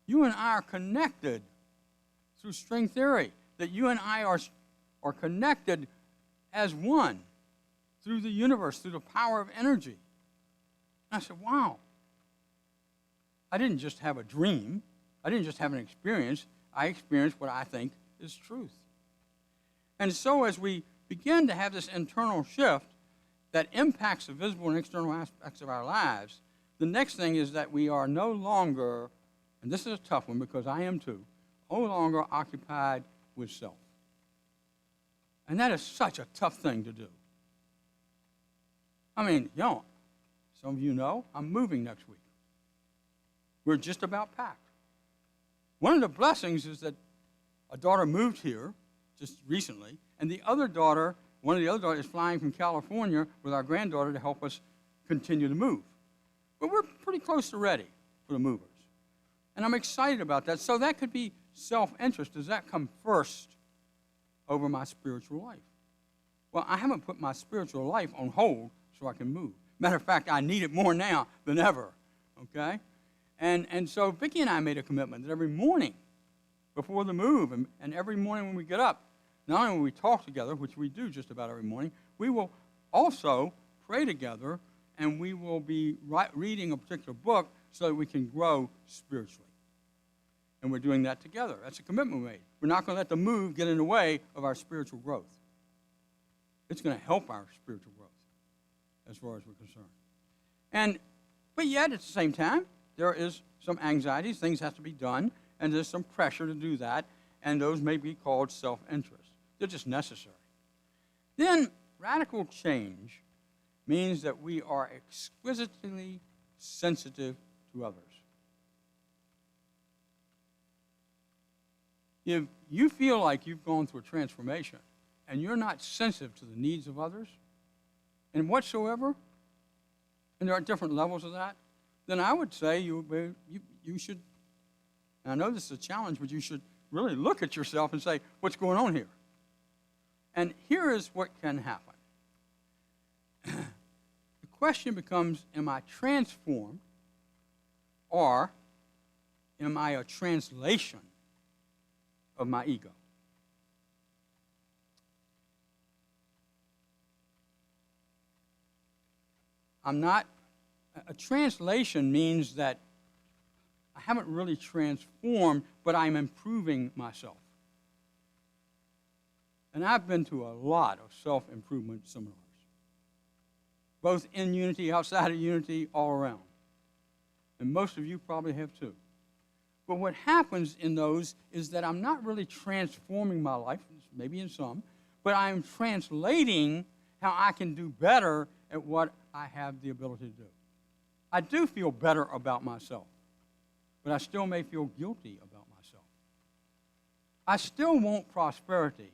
you and I are connected through string theory, that you and I are connected as one through the universe, through the power of energy. And I said, wow. I didn't just have a dream. I didn't just have an experience. I experienced what I think is truth. And so as we begin to have this internal shift that impacts the visible and external aspects of our lives, the next thing is that we are no longer, and this is a tough one because I am too, no longer occupied with self. And that is such a tough thing to do. I mean, some of you know, I'm moving next week. We're just about packed. One of the blessings is that a daughter moved here just recently, and one of the other daughters is flying from California with our granddaughter to help us continue to move. But we're pretty close to ready for the movers. And I'm excited about that. So that could be self-interest. Does that come first over my spiritual life? Well, I haven't put my spiritual life on hold so I can move. Matter of fact, I need it more now than ever, okay? And so Vicki and I made a commitment that every morning before the move and every morning when we get up, not only will we talk together, which we do just about every morning, we will also pray together, and we will be reading a particular book so that we can grow spiritually. And we're doing that together. That's a commitment we made. We're not going to let the move get in the way of our spiritual growth. It's going to help our spiritual growth as far as we're concerned. But yet, at the same time, there is some anxieties. Things have to be done, and there's some pressure to do that, and those may be called self-interest. They're just necessary. Then, radical change means that we are exquisitely sensitive to others. If you feel like you've gone through a transformation and you're not sensitive to the needs of others, and whatsoever, and there are different levels of that, then I would say you should, and I know this is a challenge, but you should really look at yourself and say, what's going on here? And here is what can happen. The question becomes, am I transformed, or am I a translation of my ego? A translation means that I haven't really transformed, but I'm improving myself. And I've been to a lot of self-improvement seminars, both in Unity, outside of Unity, all around. And most of you probably have too. But what happens in those is that I'm not really transforming my life, maybe in some, but I'm translating how I can do better at what I have the ability to do. I do feel better about myself, but I still may feel guilty about myself. I still want prosperity,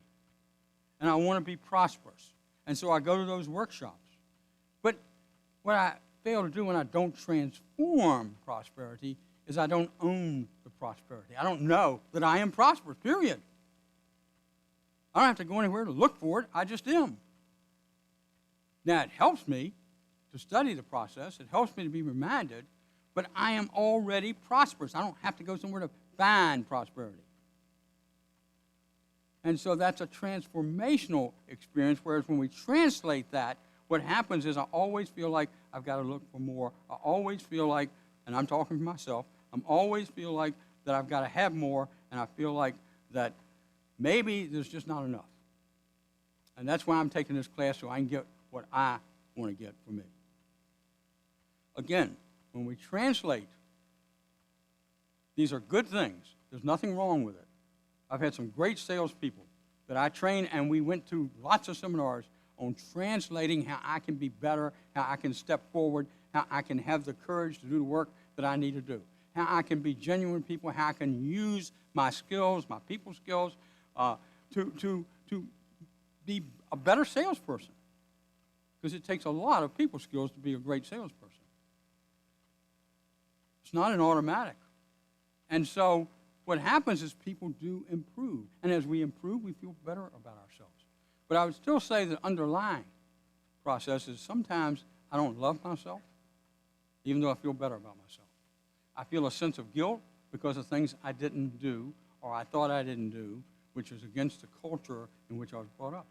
and I want to be prosperous. And so I go to those workshops. But what I fail to do when I don't transform prosperity is I don't own the prosperity. I don't know that I am prosperous, period. I don't have to go anywhere to look for it. I just am. Now, it helps me to study the process. It helps me to be reminded, but I am already prosperous. I don't have to go somewhere to find prosperity. And so that's a transformational experience, whereas when we translate that, what happens is I always feel like I've got to look for more. I always feel like, and I'm talking for myself, I always feel like that I've got to have more, and I feel like that maybe there's just not enough. And that's why I'm taking this class, so I can get what I want to get for me. Again, when we translate, these are good things. There's nothing wrong with it. I've had some great salespeople that I trained, and we went to lots of seminars on translating how I can be better, how I can step forward, how I can have the courage to do the work that I need to do, how I can be genuine people, how I can use my skills, my people skills, to be a better salesperson. Because it takes a lot of people skills to be a great salesperson. It's not an automatic. And so what happens is people do improve. And as we improve, we feel better about ourselves. But I would still say that underlying process is sometimes I don't love myself, even though I feel better about myself. I feel a sense of guilt because of things I didn't do or I thought I didn't do, which is against the culture in which I was brought up.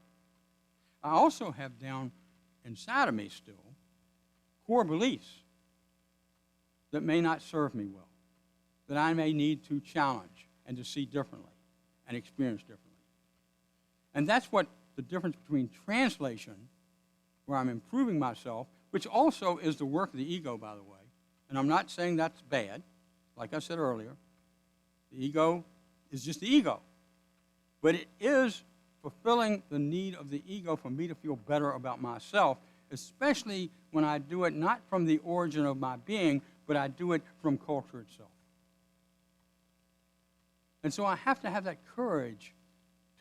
I also have down inside of me still core beliefs that may not serve me well, that I may need to challenge and to see differently and experience differently. And that's what the difference between translation, where I'm improving myself, which also is the work of the ego, by the way, and I'm not saying that's bad. Like I said earlier, the ego is just the ego. But it is fulfilling the need of the ego for me to feel better about myself, especially when I do it not from the origin of my being, but I do it from culture itself. And so I have to have that courage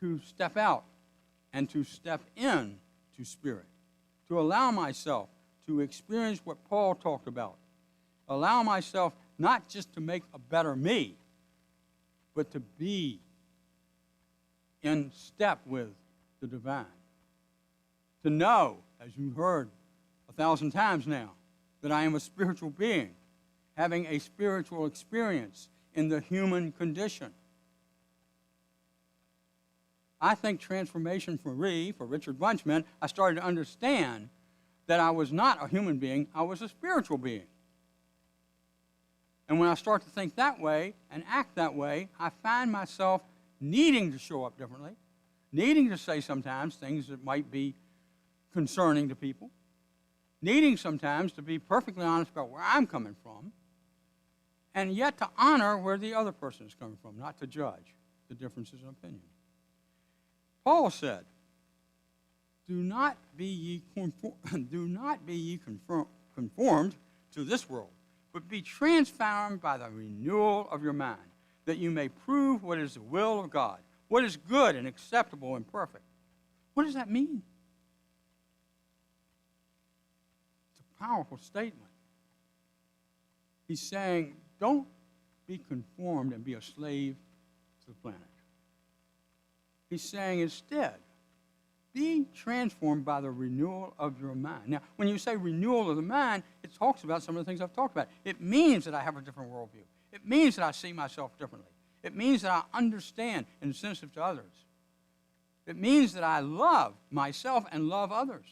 to step out and to step in to spirit, to allow myself to experience what Paul talked about, allow myself not just to make a better me, but to be in step with the divine. To know, as you heard 1,000 times now that I am a spiritual being, having a spiritual experience in the human condition. I think transformation for me, for Richard Bunch, meant I started to understand that I was not a human being, I was a spiritual being. And when I start to think that way and act that way, I find myself needing to show up differently, needing to say sometimes things that might be concerning to people, needing sometimes to be perfectly honest about where I'm coming from, and yet to honor where the other person is coming from, not to judge the differences in opinion. Paul said, do not be ye conformed to this world, but be transformed by the renewal of your mind, that you may prove what is the will of God, what is good and acceptable and perfect. What does that mean? It's a powerful statement. He's saying, don't be conformed and be a slave to the planet. He's saying instead, be transformed by the renewal of your mind. Now, when you say renewal of the mind, it talks about some of the things I've talked about. It means that I have a different worldview. It means that I see myself differently. It means that I understand and am sensitive to others. It means that I love myself and love others.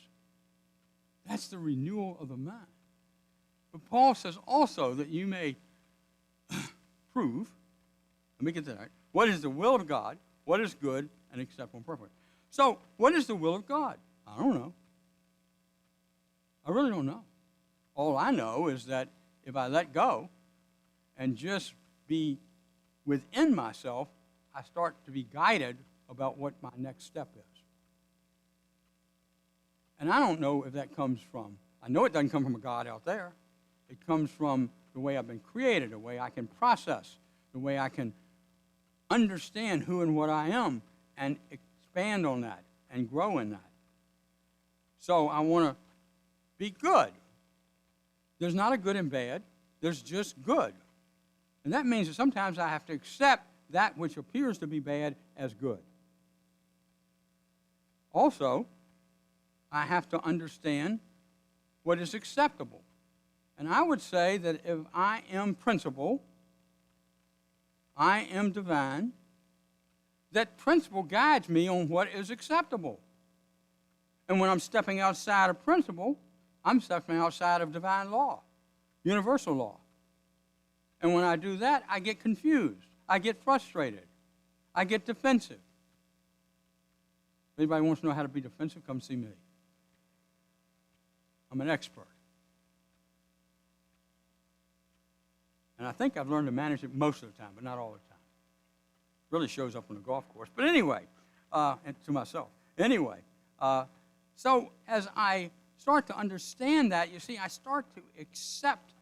That's the renewal of the mind. But Paul says also that you may prove, let me get that right, what is the will of God, what is good and acceptable and perfect. So, what is the will of God? I don't know. I really don't know. All I know is that if I let go and just be within myself, I start to be guided about what my next step is. And I don't know if that comes from, I know it doesn't come from a God out there. It comes from the way I've been created, the way I can process, the way I can understand who and what I am and expand on that and grow in that. So I want to be good. There's not a good and bad. There's just good. And that means that sometimes I have to accept that which appears to be bad as good. Also, I have to understand what is acceptable. And I would say that if I am principle, I am divine, that principle guides me on what is acceptable. And when I'm stepping outside of principle, I'm stepping outside of divine law, universal law. And when I do that, I get confused. I get frustrated. I get defensive. If anybody wants to know how to be defensive, come see me. I'm an expert. And I think I've learned to manage it most of the time, but not all the time. Really shows up on the golf course. But anyway, and to myself. Anyway, so as I start to understand that, you see, I start to accept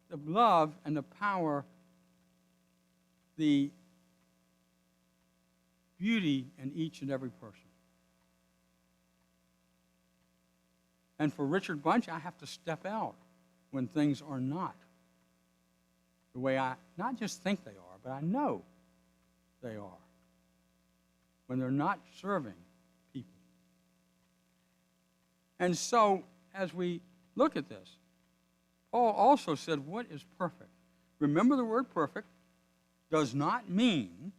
the love and the power, the beauty in each and every person. And for Richard Bunch, I have to step out when things are not the way I not just think they are, but I know they are. When they're not serving people. And so, as we look at this, Paul also said, what is perfect? Remember, the word perfect does not mean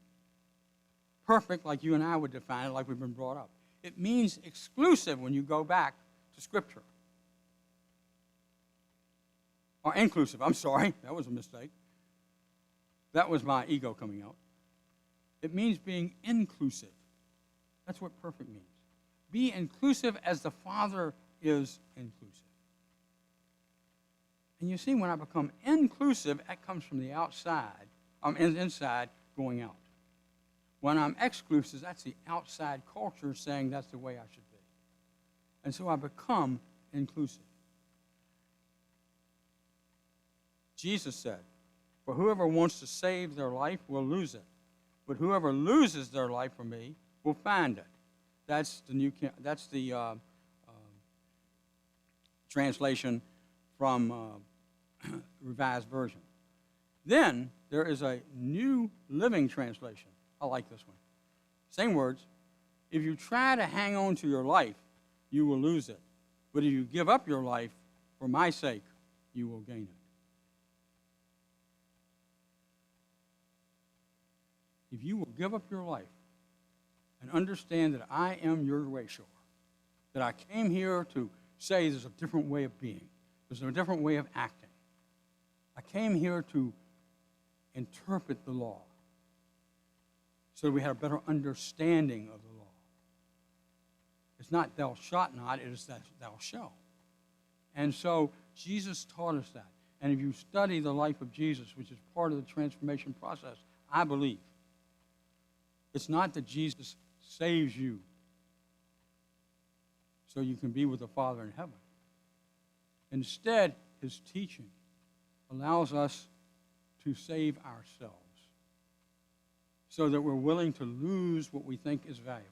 perfect like you and I would define it, like we've been brought up. It means exclusive when you go back to Scripture. Or inclusive, I'm sorry, that was a mistake. That was my ego coming out. It means being inclusive. That's what perfect means. Be inclusive as the Father is inclusive. And you see, when I become inclusive, that comes from the outside, inside going out. When I'm exclusive, that's the outside culture saying that's the way I should be. And so I become inclusive. Jesus said, for whoever wants to save their life will lose it. But whoever loses their life for me will find it. That's the translation from Revised Version. Then there is a New Living Translation. I like this one. Same words. If you try to hang on to your life, you will lose it. But if you give up your life for my sake, you will gain it. If you will give up your life and understand that I am your way shower, that I came here to say there's a different way of being, there's a different way of acting. I came here to interpret the law so that we had a better understanding of the law. It's not thou shalt not, it is that thou shalt. And so Jesus taught us that. And if you study the life of Jesus, which is part of the transformation process, I believe it's not that Jesus saves you so you can be with the Father in heaven. Instead, his teaching allows us to save ourselves so that we're willing to lose what we think is valuable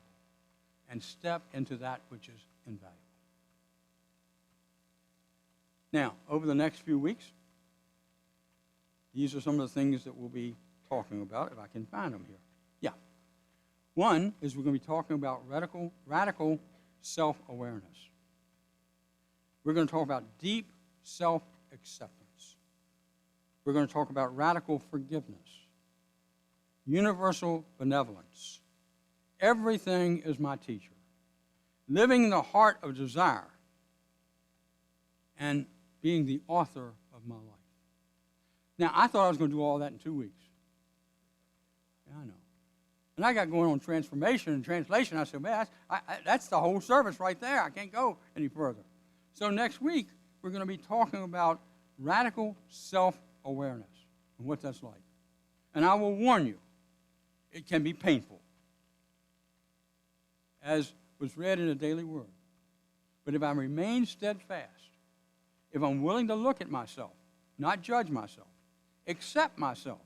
and step into that which is invaluable. Now, over the next few weeks, these are some of the things that we'll be talking about, if I can find them here. Yeah. One is we're going to be talking about radical self-awareness. We're going to talk about deep self-acceptance. We're going to talk about radical forgiveness, universal benevolence. Everything is my teacher. Living in the heart of desire and being the author of my life. Now, I thought I was going to do all that in 2 weeks. Yeah, I know. And I got going on transformation and translation. I said, man, that's the whole service right there. I can't go any further. So next week, we're going to be talking about radical self-awareness and what that's like. And I will warn you, it can be painful, as was read in the Daily Word. But if I remain steadfast, if I'm willing to look at myself, not judge myself, accept myself,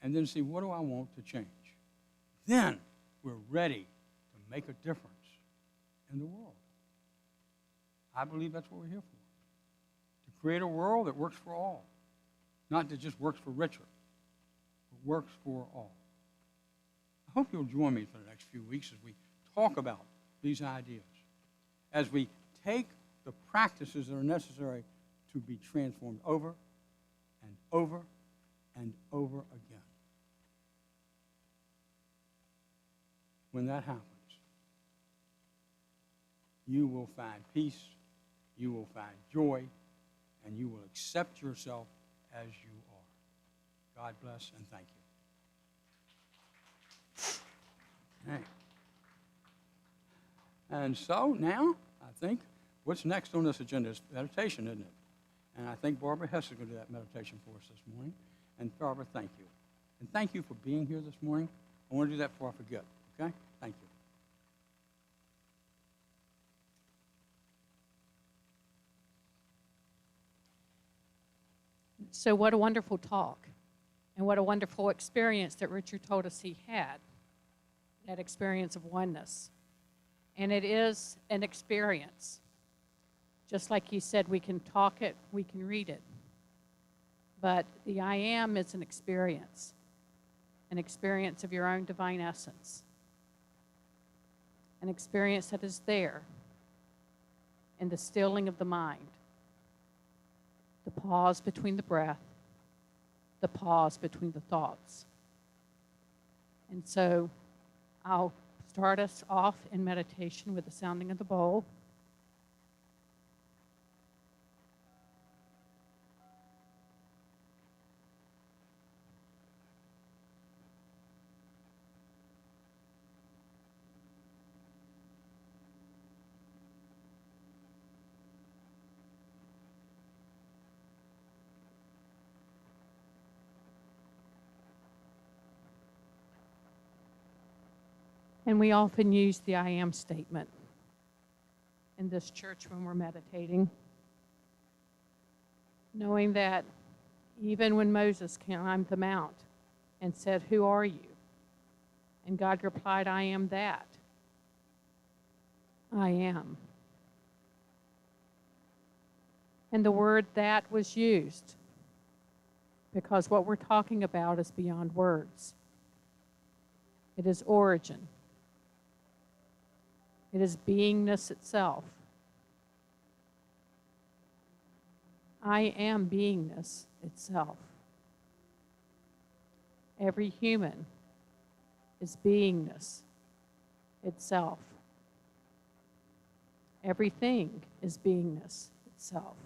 and then see what do I want to change, then we're ready to make a difference in the world. I believe that's what we're here for. To create a world that works for all. Not that just works for richer, but works for all. I hope you'll join me for the next few weeks as we talk about these ideas, as we take the practices that are necessary to be transformed over and over and over again. When that happens, you will find peace, you will find joy, and you will accept yourself as you are. God bless and thank you. Okay. And so now, I think, what's next on this agenda is meditation, isn't it? And I think Barbara Hess is going to do that meditation for us this morning. And Barbara, thank you. And thank you for being here this morning. I want to do that before I forget, okay? Thank you. So what a wonderful talk, and what a wonderful experience that Richard told us he had, that experience of oneness. And it is an experience. Just like he said, we can talk it, we can read it. But the I am is an experience of your own divine essence, an experience that is there in the stilling of the mind, the pause between the breath, the pause between the thoughts. And so I'll start us off in meditation with the sounding of the bowl. And we often use the I am statement in this church when we're meditating, knowing that even when Moses climbed the mount and said, "Who are you?" and God replied, "I am that. I am." And the word "that" was used because what we're talking about is beyond words. It is origin. It is beingness itself. I am beingness itself. Every human is beingness itself. Everything is beingness itself.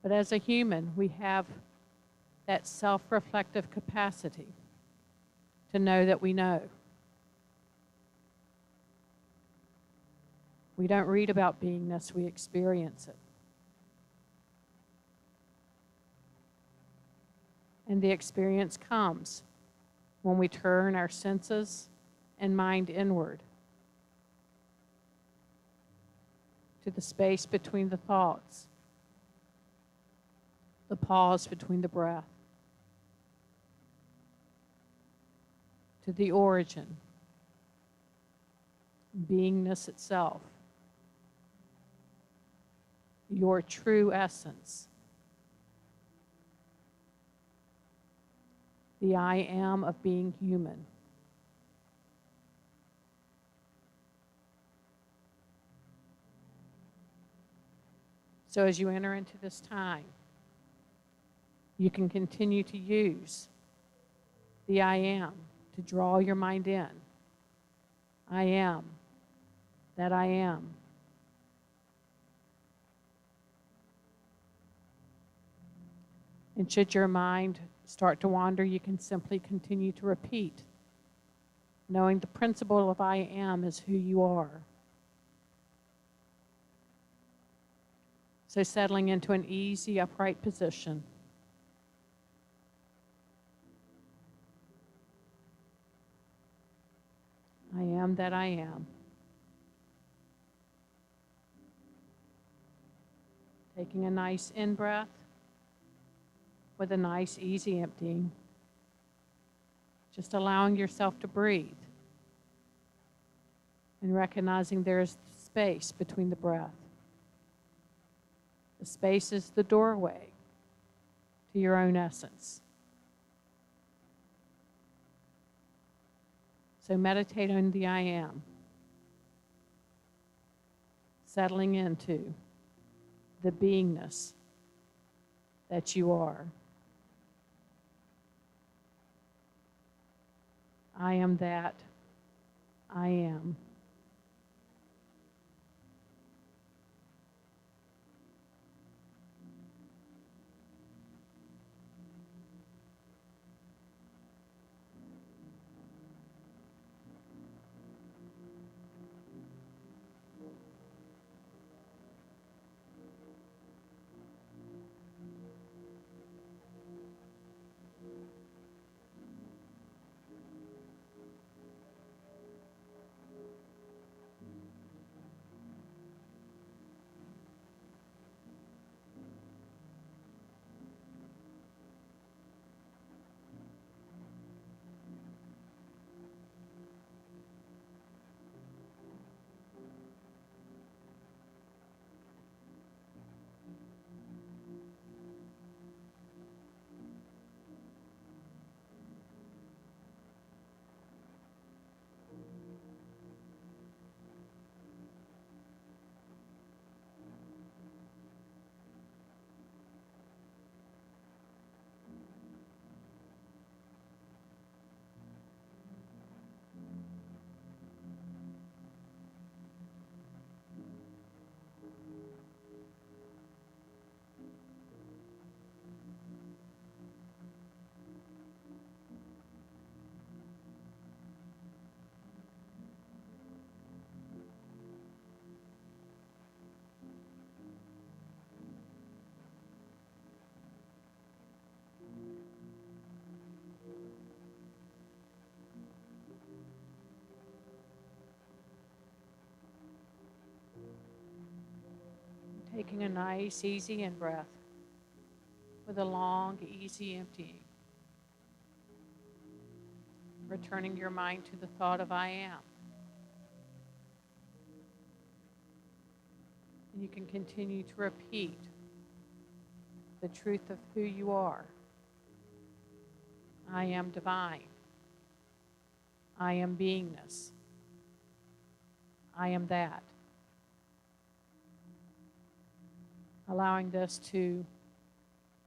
But as a human, we have that self-reflective capacity to know that we know. We don't read about beingness, we experience it. And the experience comes when we turn our senses and mind inward to the space between the thoughts, the pause between the breath, to the origin, beingness itself, your true essence. The I am of being human. So as you enter into this time, you can continue to use the I am to draw your mind in. I am that I am. And should your mind start to wander, you can simply continue to repeat, knowing the principle of I am is who you are. So settling into an easy, upright position. I am that I am. Taking a nice in-breath with a nice, easy emptying. Just allowing yourself to breathe and recognizing there is space between the breath. The space is the doorway to your own essence. So meditate on the I am, settling into the beingness that you are. I am that I am. Taking a nice, easy in-breath with a long, easy emptying. Returning your mind to the thought of I am. And you can continue to repeat the truth of who you are. I am divine. I am beingness. I am that. Allowing this to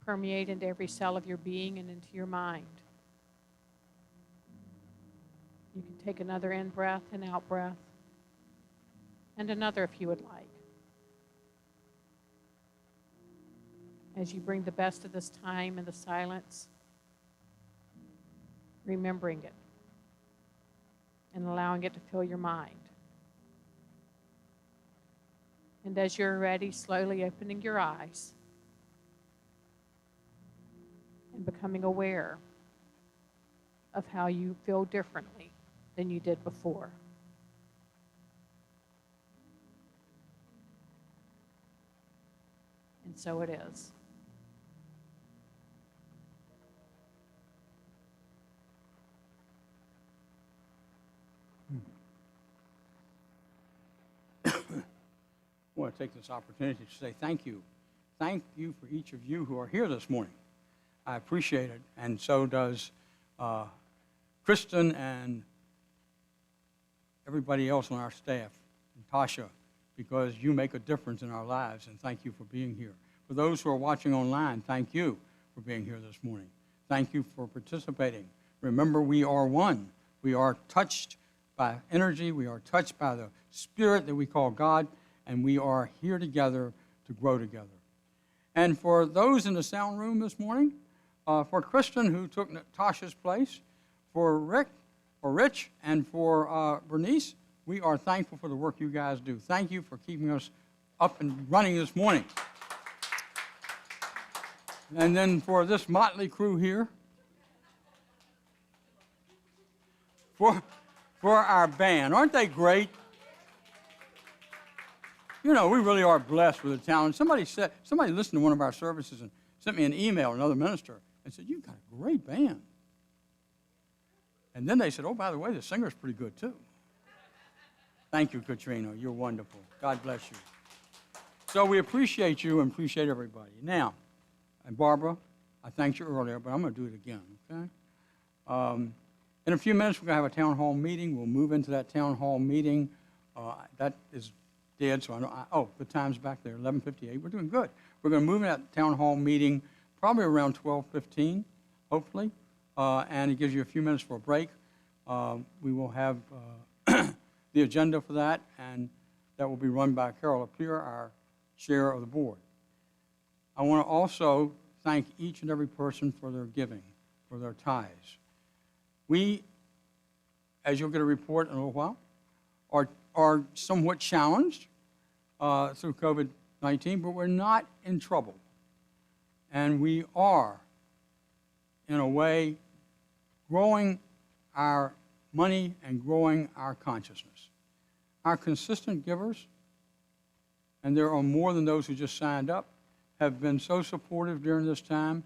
permeate into every cell of your being and into your mind. You can take another in breath and out breath, and another if you would like. As you bring the best of this time in the silence, remembering it and allowing it to fill your mind. And as you're ready, slowly opening your eyes and becoming aware of how you feel differently than you did before. And so it is. I want to take this opportunity to say thank you. Thank you for each of you who are here this morning. I appreciate it, and so does Kristen and everybody else on our staff, and Tasha, because you make a difference in our lives, and thank you for being here. For those who are watching online, thank you for being here this morning. Thank you for participating. Remember, we are one. We are touched by energy. We are touched by the spirit that we call God, and we are here together to grow together. And for those in the sound room this morning, for Kristen, who took Tasha's place, for Rich, and for Bernice, we are thankful for the work you guys do. Thank you for keeping us up and running this morning. And then for this motley crew here, for our band. Aren't they great? You know, we really are blessed with the talent. Somebody listened to one of our services and sent me an email, another minister, and said, "You've got a great band." And then they said, "Oh, by the way, the singer's pretty good, too." Thank you, Katrina. You're wonderful. God bless you. So we appreciate you and appreciate everybody. Now, and Barbara, I thanked you earlier, but I'm going to do it again, okay? In a few minutes, we're going to have a town hall meeting. We'll move into that town hall meeting. That is dead, so the time's back there, 11:58. We're doing good. We're going to move into that town hall meeting probably around 12:15, hopefully, and it gives you a few minutes for a break. We will have the agenda for that, and that will be run by Carol Appier, our chair of the board. I want to also thank each and every person for their giving, for their tithes. We, as you'll get a report in a little while, are somewhat challenged through COVID-19, but we're not in trouble. And we are, in a way, growing our money and growing our consciousness. Our consistent givers, and there are more than those who just signed up, have been so supportive during this time,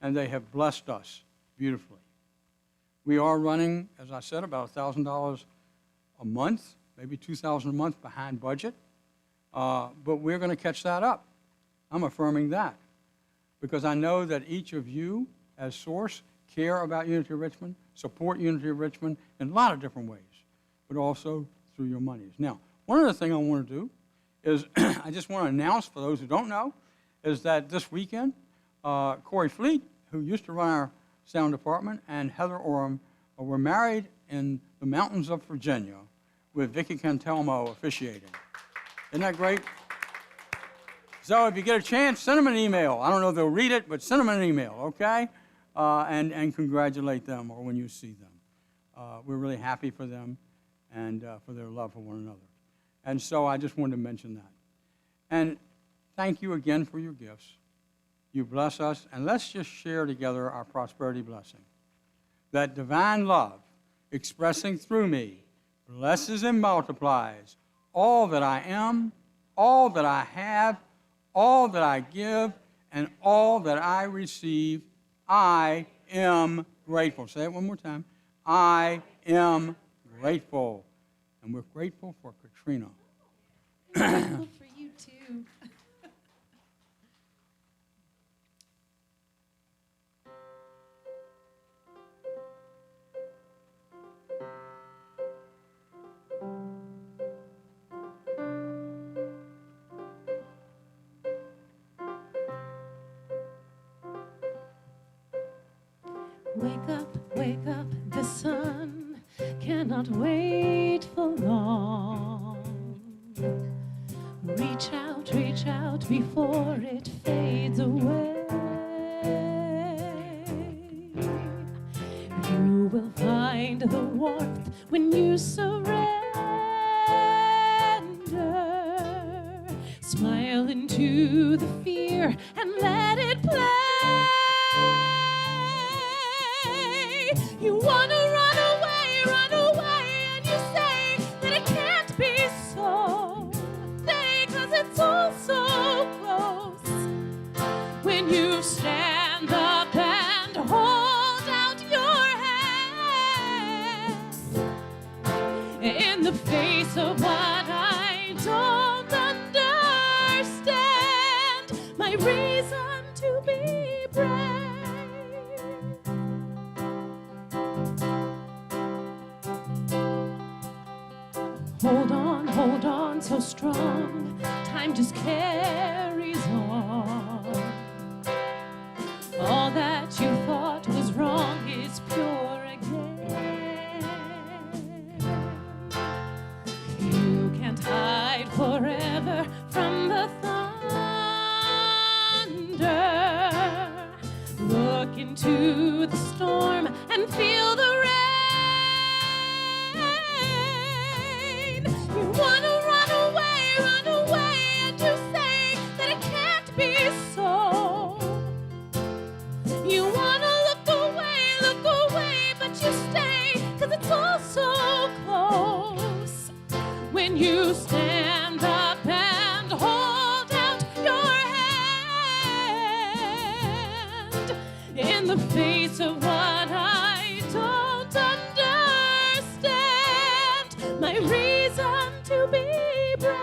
and they have blessed us beautifully. We are running, as I said, about $1,000 a month, maybe $2,000 a month behind budget, but we're going to catch that up. I'm affirming that because I know that each of you, as Source, care about Unity of Richmond, support Unity of Richmond in a lot of different ways, but also through your monies. Now, one other thing I want to do is I just want to announce for those who don't know is that this weekend, Corey Fleet, who used to run our sound department, and Heather Orem were married in the mountains of Virginia with Vicky Cantelmo officiating. Isn't that great? So if you get a chance, send them an email. I don't know if they'll read it, but send them an email, okay? And congratulate them or when you see them. We're really happy for them and for their love for one another. And so I just wanted to mention that. And thank you again for your gifts. You bless us, and let's just share together our prosperity blessing. That divine love expressing through me blesses and multiplies all that I am, all that I have, all that I give, and all that I receive. I am grateful. Say it one more time. I am grateful. And we're grateful for Katrina. Grateful for you too. wake up, the sun cannot wait for long. Reach out before it fades away. You will find the warmth when you surrender. Smile into the fear and let it play. You wanna run away, and you say that it can't be so. Stay, 'cause it's all so close. When you stand up and hold out your hand in the face of what I don't understand, my reason to be brave. Hold on so strong, time just carries on. All that you thought was wrong is pure again. You can't hide forever from the thunder. Look into the storm and feel the rain. You wanna run away, and you say that it can't be so. You wanna look away, but you stay, 'cause it's all so close. When you stand up and hold out your hand in the face of what I don't understand, my reason to be brave.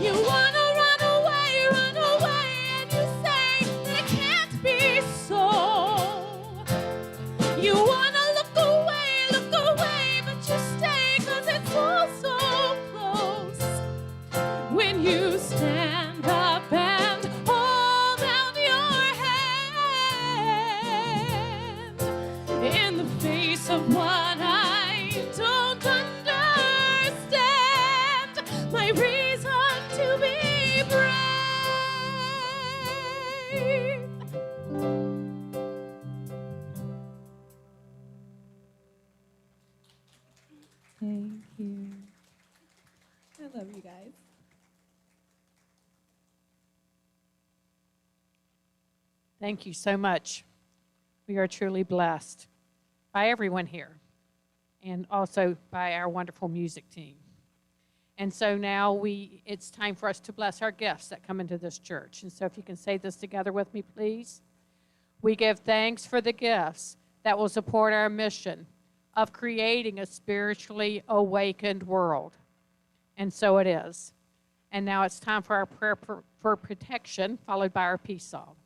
You wanna run away, and you say that it can't be so. You wanna look away, but you stay, 'cause it's all so close. When you stand up and hold out your hand in the face of what I don't understand, my reason to be brave. Thank you. I love you guys. Thank you so much. We are truly blessed by everyone here and also by our wonderful music team. And so now it's time for us to bless our gifts that come into this church. And so if you can say this together with me, please. We give thanks for the gifts that will support our mission of creating a spiritually awakened world. And so it is. And now it's time for our prayer for protection, followed by our peace song.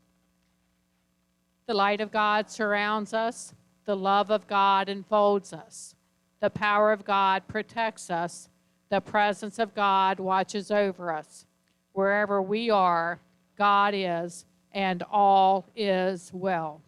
The light of God surrounds us. The love of God enfolds us. The power of God protects us. The presence of God watches over us. Wherever we are, God is, and all is well.